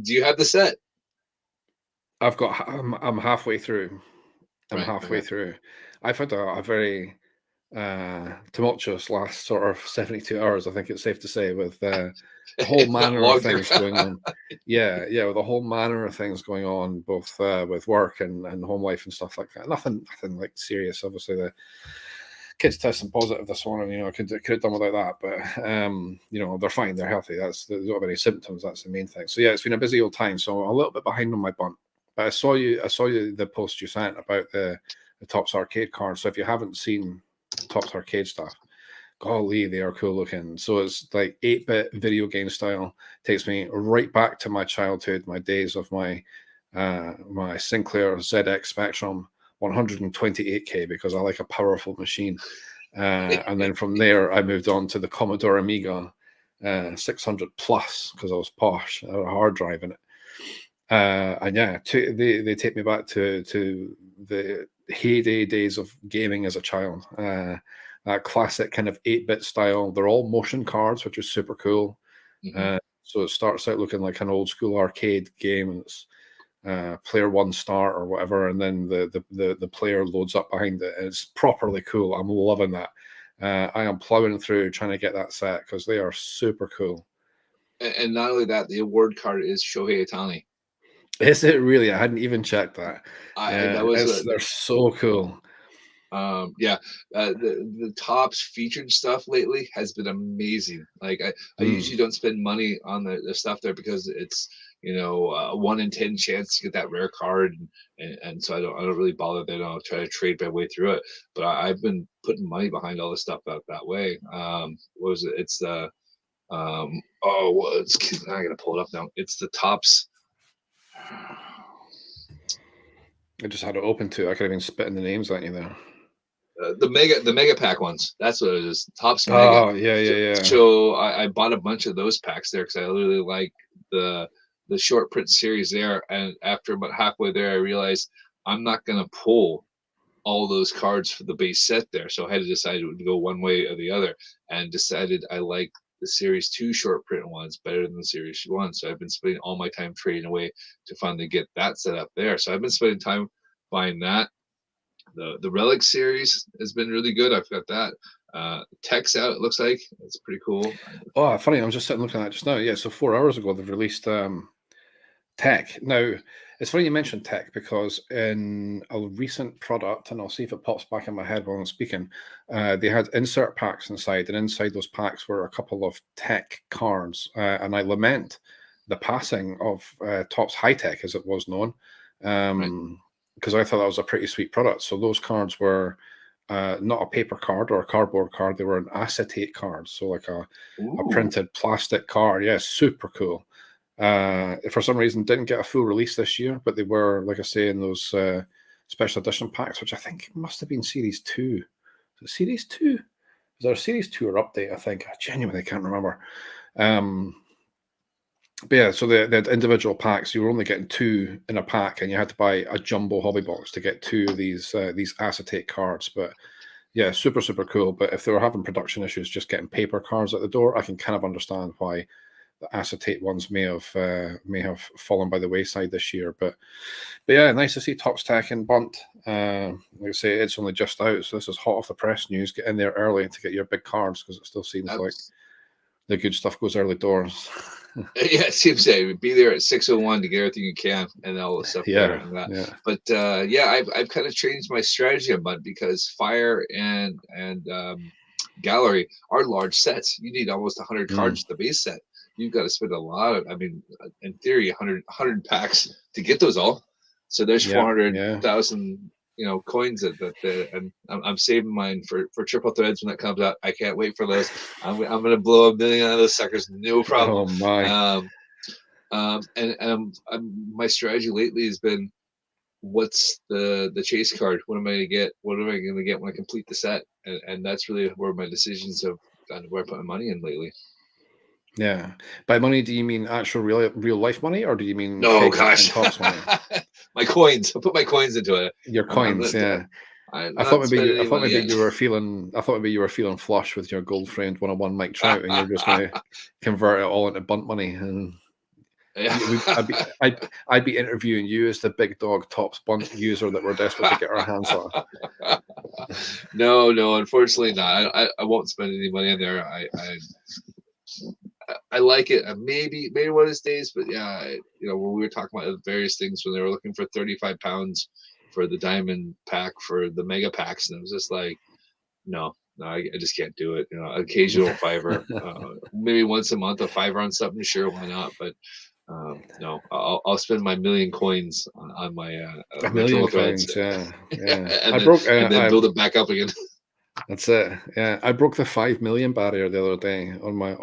Do you have the set? I'm halfway through. Through. I've had a very tumultuous last sort of 72 hours, I think it's safe to say, with a whole manner of things going on. Yeah, with a whole manner of things going on, both with work and home life and stuff like that. Nothing like serious. Obviously, the kids testing positive this morning. Could have done without that, but they're fine, they're healthy. They don't have any symptoms. That's the main thing. So yeah, it's been a busy old time. So a little bit behind on my Bunt. But I saw you the post you sent about the Topps Arcade cards. So if you haven't seen Topps Arcade stuff, golly, they are cool looking. So it's like 8-bit video game style. Takes me right back to my childhood, my days of my Sinclair ZX Spectrum 128K, because I like a powerful machine. And then from there, I moved on to the Commodore Amiga 600 plus, because I was posh. I had a hard drive in it. And yeah, they take me back to the heyday days of gaming as a child. That classic kind of 8-bit style. They're all motion cards, which is super cool. Mm-hmm. So it starts out looking like an old school arcade game, and it's player 1 start or whatever, and then the player loads up behind it. It's properly cool. I'm loving that. I am plowing through trying to get that set because they are super cool. And not only that, the award card is Shohei Ohtani. Is it really? I hadn't even checked that. They're so cool. The Topps featured stuff lately has been amazing. Like I usually don't spend money on the stuff there because it's a 1 in 10 chance to get that rare card, and so I don't really bother. Then I'll try to trade my way through it. But I've been putting money behind all the stuff that way. What was it? It's the I'm gonna pull it up now. It's the Topps. I just had it open too. I could have been spitting the names at you there. The mega pack ones. That's what it is. Topps Mega. Oh yeah. So I bought a bunch of those packs there because I literally like the short print series there. And after about halfway there, I realized I'm not gonna pull all those cards for the base set there. So I had to decide to go one way or the other, and decided I like the Series 2 short print ones better than the Series 1. So I've been spending all my time trading away to finally get that set up there. So I've been spending time buying that. The Relic series has been really good. I've got that. Tech's out, it looks like. It's pretty cool. Oh, funny. I'm just sitting looking at it just now. Yeah, so 4 hours ago, they've released Tech. Now, It's funny you mentioned tech because in a recent product, and I'll see if it pops back in my head while I'm speaking, they had insert packs inside, and inside those packs were a couple of tech cards. And I lament the passing of Topps High Tech, as it was known, Right. because I thought that was a pretty sweet product. So those cards were not a paper card or a cardboard card; they were an acetate card, so like a Ooh. printed plastic card. Yeah, super cool. For some reason, didn't get a full release this year, but they were, like I say, in those special edition packs, which I think must have been Series 2. Is it Series 2? Is there a Series 2 or update? I think. I genuinely can't remember. But yeah, so they had individual packs. You were only getting 2 in a pack, and you had to buy a jumbo hobby box to get 2 of these acetate cards. But yeah, super, super cool. But if they were having production issues just getting paper cards at the door, I can kind of understand why the acetate ones may have fallen by the wayside this year. But yeah, nice to see Topps Tech and Bunt. Like I say, it's only just out, so this is hot off the press news. Get in there early to get your big cards because it still seems like the good stuff goes early doors. Yeah, it seems to be there at 6:01 to get everything you can and all the stuff there and that. Yeah. But yeah, I've kind of changed my strategy on Bunt because Fire and Gallery are large sets. You need almost 100 cards to the base set. You've got to spend a lot of, I mean, in theory, 100 packs to get those all. So there's 400,000, coins and I'm saving mine for triple threads when that comes out. I can't wait for those. I'm gonna blow $1 million out of those suckers, no problem. Oh my! And my strategy lately has been, what's the chase card? What am I gonna get? What am I gonna get when I complete the set? And that's really where my decisions have gone, where I put my money in lately. Yeah. By money, do you mean actual real life money, or do you mean no? Gosh, money? My coins. I put my coins into it. Your coins, yeah. I thought maybe you were feeling flush with your gold framed 101 Mike Trout, and you're just going to convert it all into Bunt money. And I'd be interviewing you as the big dog Topps Bunt user that we're desperate to get our hands on. No, unfortunately not. I won't spend any money in there. I like it. Maybe one of these days, but yeah, when we were talking about various things, when they were looking for 35 pounds for the diamond pack for the mega packs, and it was just like, no, I just can't do it. Occasional $5, maybe once a month, a $5 on something, sure, why not? But no, I'll spend my 1,000,000 coins on my 1,000,000 coins, yeah. and then build it back up again. That's it. Yeah, I broke the 5 million barrier the other day on my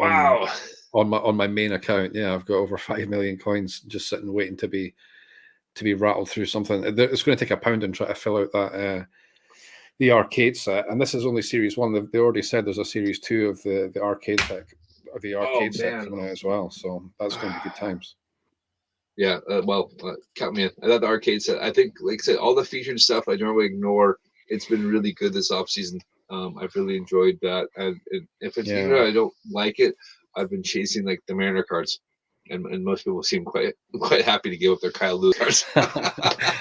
on my main account. Yeah, I've got over 5 million coins just sitting waiting to be rattled through something. It's going to take £1 and try to fill out that the arcade set. And this is only series 1. They already said there's a series 2 of the arcade set coming out as well. So that's going to be good times. Yeah, count me in. I thought the arcade set, I think, like I said, all the featured stuff I normally ignore. It's been really good this off season. I've really enjoyed that. And if it's even I don't like it, I've been chasing like the Mariner cards, and most people seem quite happy to give up their Kyle Lewis cards.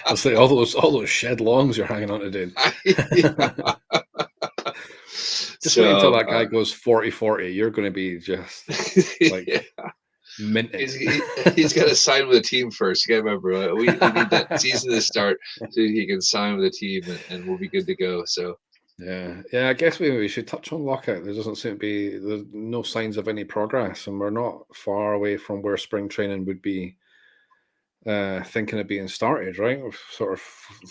I'll say all those shed longs you're hanging on to, dude. Just wait until that guy goes 40-40. You're going to be just like minted. He's got to sign with a team first. You got to remember, we need that season to start so he can sign with a team, and we'll be good to go. So. Yeah. I guess we should touch on lockout. There doesn't seem to be there's no signs of any progress, and we're not far away from where spring training would be thinking of being started, right? Sort of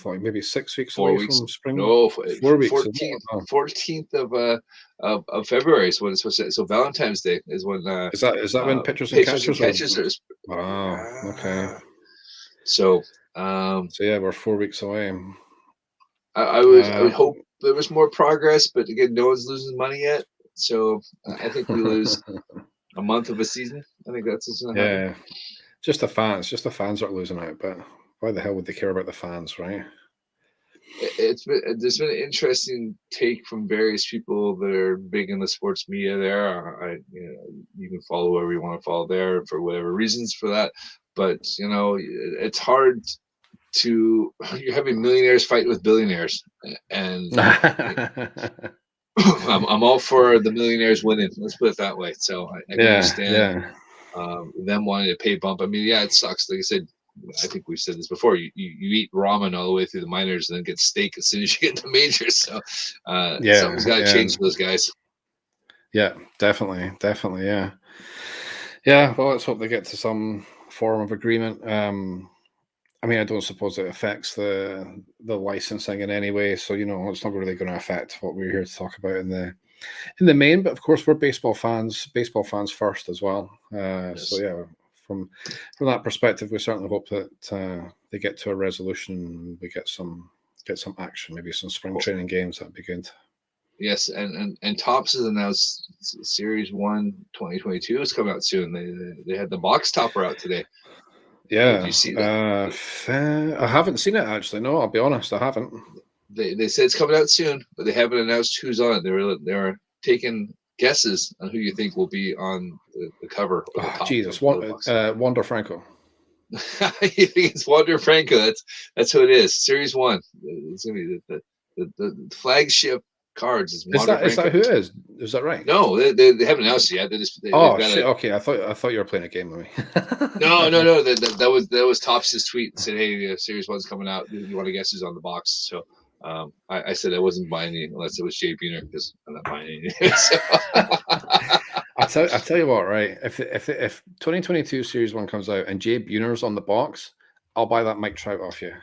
like maybe 6 weeks away from spring. No, 4 weeks. 14th of February is when it's supposed to. So Valentine's Day is when. Is that when pitchers and catchers are? Wow. Okay. So. Yeah, we're 4 weeks away. I would hope there was more progress, but again, no one's losing money yet. So I think we lose a month of a season. I think that's what's going to happen. Yeah. Just the fans are losing out, but why the hell would they care about the fans, right? There's been an interesting take from various people that are big in the sports media there. You can follow whoever you want to follow there for whatever reasons for that. But, it's hard you're having millionaires fighting with billionaires, and I'm all for the millionaires winning. Let's put it that way. So I can understand them wanting to pay bump. I mean, yeah, it sucks. Like I said, I think we've said this before. You eat ramen all the way through the minors, and then get steak as soon as you get to majors. So something's got to change for those guys. Yeah, definitely, yeah. Yeah, well, let's hope they get to some form of agreement. I mean, I don't suppose it affects the licensing in any way, so it's not really going to affect what we're here to talk about in the main. But of course, we're baseball fans first as well. Yes. So yeah, from that perspective, we certainly hope that they get to a resolution and we get some action, maybe some spring training games. That'd be good. Yes, and Topps has announced Series 1 2022 is coming out soon. They had the box topper out today. Yeah. Did you see that? I haven't seen it actually. No, I'll be honest, I haven't. They said it's coming out soon, but they haven't announced who's on it. They're taking guesses on who you think will be on the cover. Or the top Jesus, Wander Franco. You think it's Wander Franco? That's who it is. Series 1. It's gonna be the flagship cards is Wander Franco. Is that who it is? Is that right? No, they haven't announced it yet. Shit. Okay, I thought you were playing a game with me. No. That was Topps' tweet. Said, "Hey, Series 1's coming out. You want to guess who's on the box?" So I said I wasn't buying any unless it was Jay Buhner because I'm not buying anything. So. I tell you what, right? If 2022 Series 1 comes out and Jay Buhner's on the box, I'll buy that Mike Trout off you.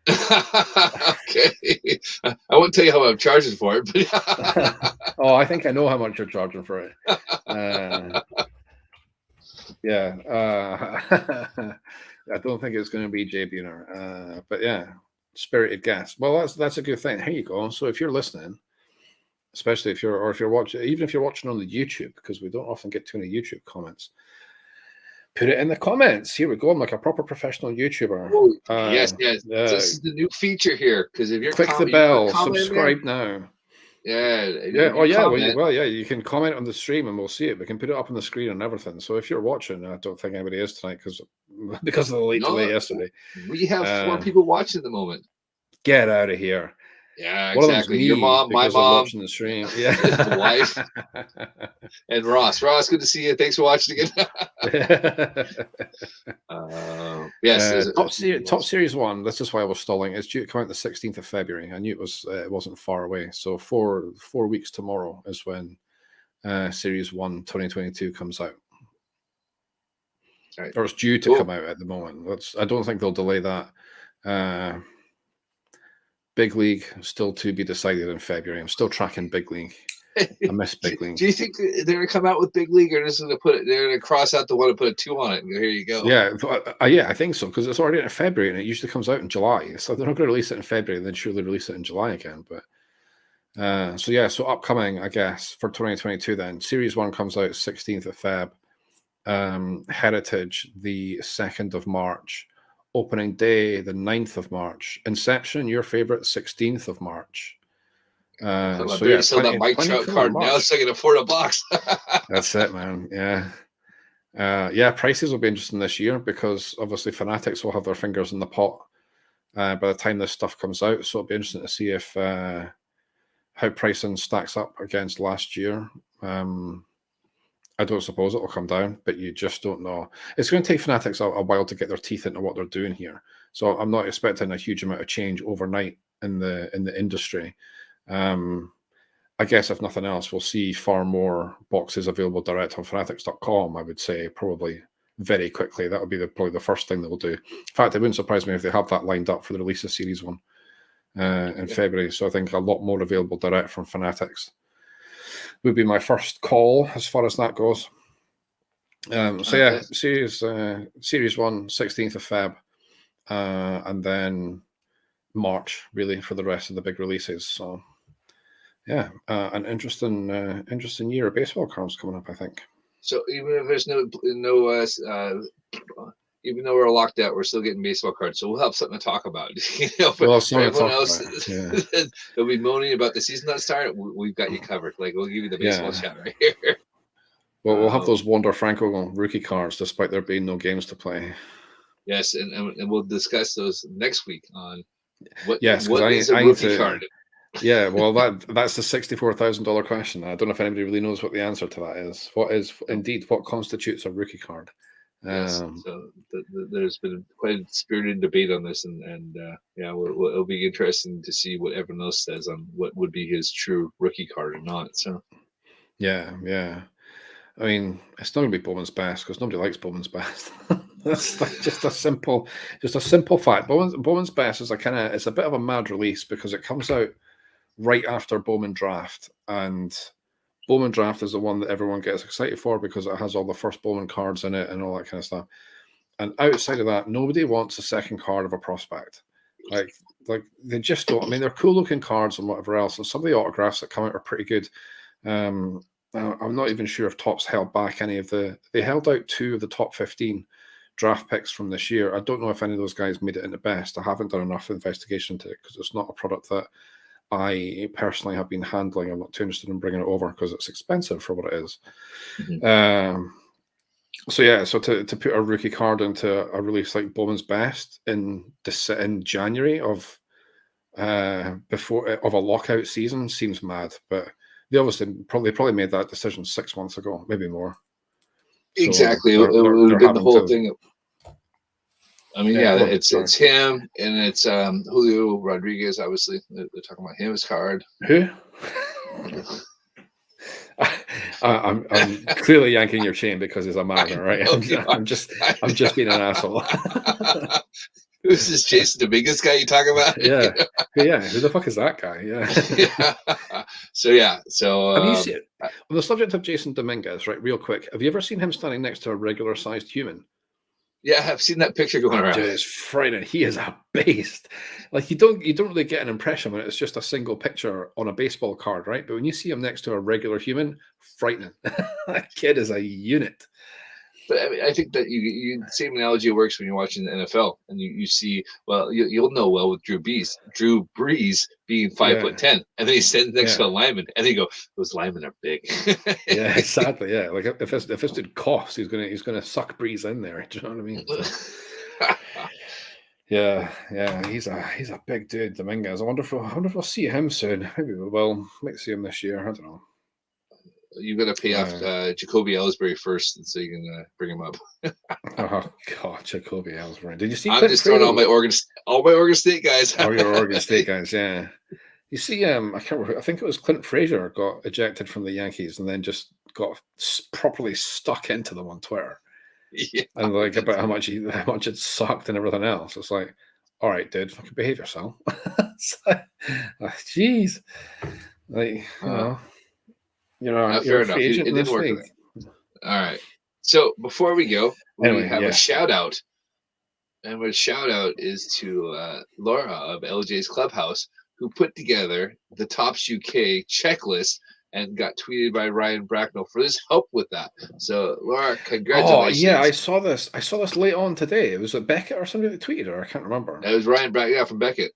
Okay. I won't tell you how I'm charging for it, but oh, I think I know how much you're charging for it. Yeah. I don't think it's going to be Jay Buhner. But yeah, spirited guess. Well, that's a good thing. Here you go. So if you're listening, especially if you're watching, even if you're watching on the YouTube, because we don't often get too many YouTube comments, put it in the comments. Here we go. I'm like a proper professional YouTuber. Oh, yes. This is the new feature here. Because if you're click the bell, subscribe now. Yeah. You can comment on the stream and we'll see it. We can put it up on the screen and everything. So if you're watching, I don't think anybody is tonight because of the late delay yesterday. We have 4 people watching at the moment. Get out of here. Yeah, exactly. Your mom, my mom, watching the stream. Yeah, the wife, and Ross. Ross, good to see you. Thanks for watching again. Yes, top Series 1. This is why I was stalling. It's due to come out the 16th of February. I knew it wasn't far away. So 4 weeks tomorrow is when Series 1 2022 comes out. Right. Or it's due to come out at the moment. I don't think they'll delay that. Big League still to be decided in February. I'm still tracking Big League. I miss Big League. Do you think they're going to come out with Big League, or just going to they're going to cross out the one and put a 2 on it? And here you go. Yeah, I think so, because it's already in February and it usually comes out in July. So they're not going to release it in February and then surely release it in July again. But so upcoming, I guess, for 2022 then. Series 1 comes out 16th of Feb. Heritage the 2nd of March. Opening day, the 9th of March. Inception, your favorite, 16th of March. Sell that Mike Trout card now so I can afford a box. That's it, man. Yeah. Prices will be interesting this year because obviously Fanatics will have their fingers in the pot by the time this stuff comes out. So it'll be interesting to see if how pricing stacks up against last year. I don't suppose it will come down, but you just don't know. It's going to take Fanatics a while to get their teeth into what they're doing here. So I'm not expecting a huge amount of change overnight in the industry. I guess if nothing else, we'll see far more boxes available direct on Fanatics.com. I would say probably very quickly. That would be probably the first thing they'll do. In fact, it wouldn't surprise me if they have that lined up for the release of Series 1 in February. So I think a lot more available direct from Fanatics would be my first call as far as that goes. Series 1, 16th of Feb, and then March really for the rest of the big releases. So yeah, an interesting year of baseball cards coming up, I think. So even if there's even though we're locked out, we're still getting baseball cards. So we'll have something to talk about. For everyone else, they'll be moaning about the season not started. We've got you covered. Like we'll give you the baseball chat right here. Well, we'll have those Wander Franco rookie cards, despite there being no games to play. Yes, and we'll discuss those next week on what is a rookie card. Yeah, well, that's the $64,000 question. I don't know if anybody really knows what the answer to that is. What constitutes a rookie card? Yes. So there's been quite a spirited debate on this, and it'll be interesting to see what everyone else says on what would be his true rookie card or not. So yeah. I mean, it's not going to be Bowman's best because nobody likes Bowman's best. That's like just a simple fact. Bowman's best is it's a bit of a mad release because it comes out right after Bowman draft, and Bowman draft is the one that everyone gets excited for because it has all the first Bowman cards in it and all that kind of stuff. And outside of that, nobody wants a second card of a prospect. Like they just don't. I mean, they're cool looking cards and whatever else, and some of the autographs that come out are pretty good. I'm not even sure if Topps held back any of they held out 2 of the top 15 draft picks from this year. I don't know if any of those guys made it in the best. I haven't done enough investigation into it because it's not a product that I personally have been handling. I'm not too interested in bringing it over because it's expensive for what it is. Mm-hmm. So to put a rookie card into a release like Bowman's Best in January of a lockout season seems mad, but they obviously probably made that decision 6 months ago, maybe more. Exactly, it would have been the whole thing. I mean, it's him and it's Julio Rodriguez. Obviously, they're talking about him as card. Who? I'm clearly yanking your chain because he's a Mariner, right? I'm just being an asshole. Who's this Jason Dominguez guy you talking about? Yeah. Who the fuck is that guy? Yeah. So have you seen it? On the subject of Jason Dominguez, right? Real quick, have you ever seen him standing next to a regular-sized human? Yeah, I've seen that picture going around. Dude, it's frightening. He is a beast. Like you don't really get an impression when it's just a single picture on a baseball card, right? But when you see him next to a regular human, frightening. That kid is a unit. But I mean, I think that you same analogy works when you're watching the NFL and you see, well, you'll know well with Drew Brees being 5'10", and then he stands next to a lineman, and they go, those linemen are big. Yeah, exactly. Yeah, like if this dude coughs, he's gonna suck Brees in there. Do you know what I mean? So, yeah, he's a big dude, Dominguez. I wonder if we'll see him soon. Maybe we will. Might see him this year. I don't know. You got to pay off Jacoby Ellsbury first, so you can bring him up. Oh God, Jacoby Ellsbury! Did you see? I'm just throwing all my Oregon State guys. All your Oregon State guys, yeah. You see, I can't remember. I think it was Clint Frazier got ejected from the Yankees and then just got properly stuck into them on Twitter. Yeah. And like about how much it sucked and everything else. It's like, all right, dude, fucking behave yourself. Jeez, like you're a free agent in this league. All right. So before we go, we have a shout out, and my shout out is to Laura of LJ's Clubhouse, who put together the Topps UK checklist and got tweeted by Ryan Bracknell for his help with that. So Laura, congratulations. Oh yeah, I saw this late on today. It was a Beckett or somebody that tweeted her. I can't remember. It was Ryan Bracknell from Beckett.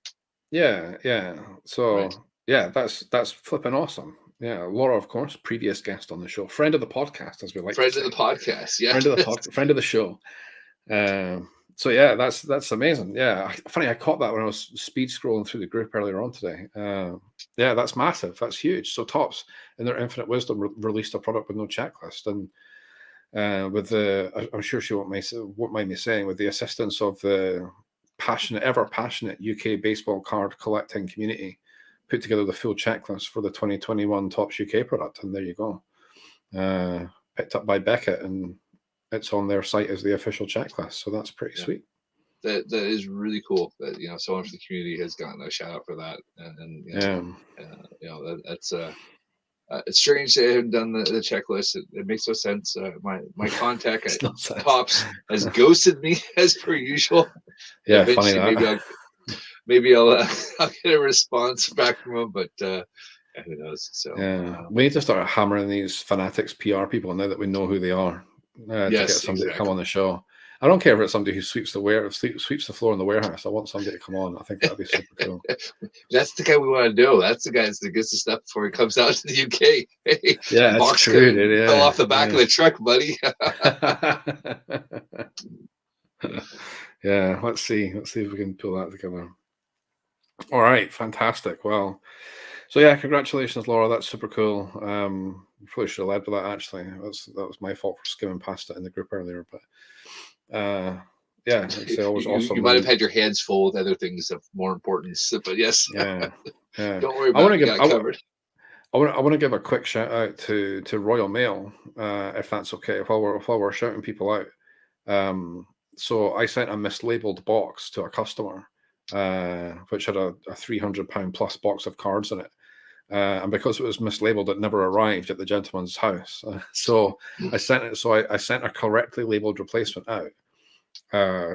Yeah. So that's flipping awesome. Yeah, Laura, of course, previous guest on the show, friend of the podcast, as we like. Friend of the podcast, yeah. Friend of the show. So yeah, that's amazing. Yeah, funny, I caught that when I was speed scrolling through the group earlier on today. Yeah, that's massive. That's huge. So Topps, in their infinite wisdom, released a product with no checklist, and I'm sure she won't mind me saying, with the assistance of the ever passionate UK baseball card collecting community, put together the full checklist for the 2021 Topps UK product, and there you go. Picked up by Beckett, and it's on their site as the official checklist. So that's pretty sweet. That is really cool. That so much of the community has gotten a shout out for that, that's it's strange they haven't done the checklist. It makes no sense. My contact at Topps has ghosted me as per usual. Yeah, funny that. Maybe I'll get a response back from him, but who knows? So we need to start hammering these fanatics PR people now that we know who they are. To get somebody to come on the show. I don't care if it's somebody who sweeps the floor in the warehouse. I want somebody to come on. I think that'd be super cool. That's the guy we want to know. That's the guy that gets the stuff before he comes out to the UK. Hey, yeah, box true, dude, fell off the back of the truck, buddy. Yeah, let's see if we can pull that together. All right, fantastic. Well, so yeah, congratulations, Laura. That's super cool. Probably should have led with that, actually. That was my fault for skimming past it in the group earlier. But Yeah, it's always awesome. You might have had your hands full with other things of more importance, but yes, Yeah, yeah. don't worry I want about it. to We give got it covered. I want to give a quick shout out to Royal Mail, if that's okay. While we're shouting people out, so I sent a mislabeled box to a customer, which had a £300 plus box of cards in it. And because it was mislabeled, it never arrived at the gentleman's house. So I sent it. So I sent a correctly labeled replacement out.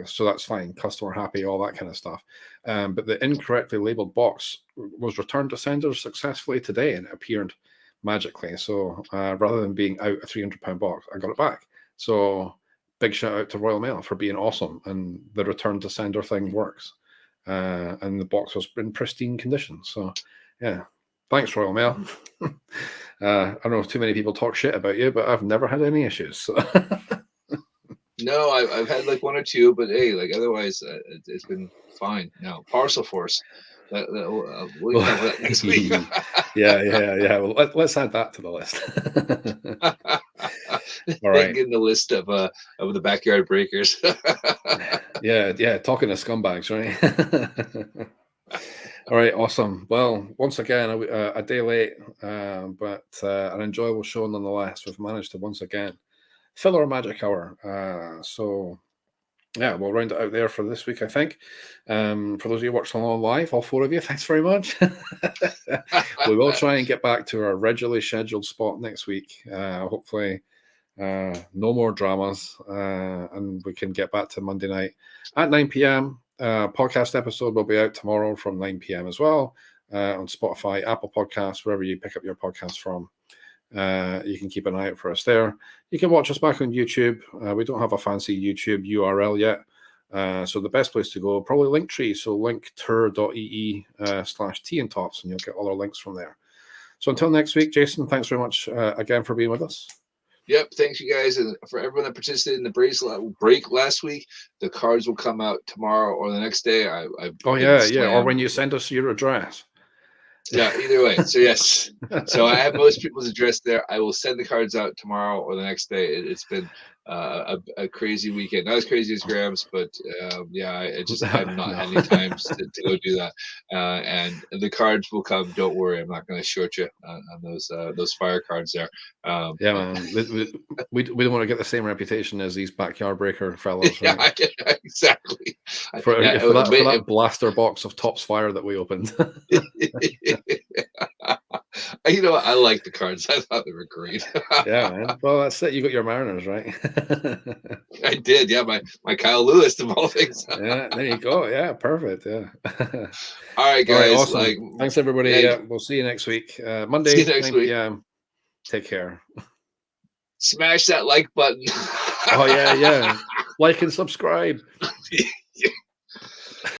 So that's fine. Customer happy, all that kind of stuff. But the incorrectly labeled box was returned to senders successfully today, and it appeared magically. So rather than being out a £300 box, I got it back. So big shout out to Royal Mail for being awesome, and the return to sender thing works. And the box was in pristine condition. So yeah. Thanks, Royal Mail. I don't know if too many people talk shit about you, but I've never had any issues. So. No, I've had like one or two, but hey, like otherwise, it's been fine. Now, Parcel Force, we'll cover that next week. yeah. Well, let's add that to the list. All right. In the list of the backyard breakers. yeah. Talking to scumbags, right? All right, awesome. Well, once again, a day late, but an enjoyable show nonetheless. We've managed to once again fill our magic hour. So, yeah, we'll round it out there for this week, I think. For those of you watching along live, all four of you, thanks very much. We will try and get back to our regularly scheduled spot next week. Hopefully, no more dramas, and we can get back to Monday night at 9 p.m. Podcast episode will be out tomorrow from 9 p.m. as well on Spotify, Apple Podcasts, wherever you pick up your podcasts from. You can keep an eye out for us there. You can watch us back on YouTube. We don't have a fancy YouTube URL yet. So the best place to go, probably Linktree. So linktree.ee/tea and tops, and you'll get all our links from there. So until next week, Jason, thanks very much again for being with us. Yep, thanks you guys, and for everyone that participated in the break last week. The cards will come out tomorrow or the next day. Or when you send us your address. Yeah, either way. So yes, so I have most people's address there. I will send the cards out tomorrow or the next day. It's been a crazy weekend, not as crazy as Graham's, but I've not had any time to go do that. And the cards will come. Don't worry, I'm not going to short you on those fire cards there. Man, we don't want to get the same reputation as these backyard breaker fellows. Right? Yeah, exactly. For that blaster box of Tops Fire that we opened. You know what? I like the cards. I thought they were great. Yeah, man. Well, that's it. You got your Mariners, right? I did. Yeah, my Kyle Lewis of all things. Yeah, there you go. Yeah, perfect. Yeah. All right, guys. All right, awesome. Thanks, everybody. Yeah, we'll see you next week. Monday, see you next week. Take care. Smash that like button. Oh, yeah. Like and subscribe.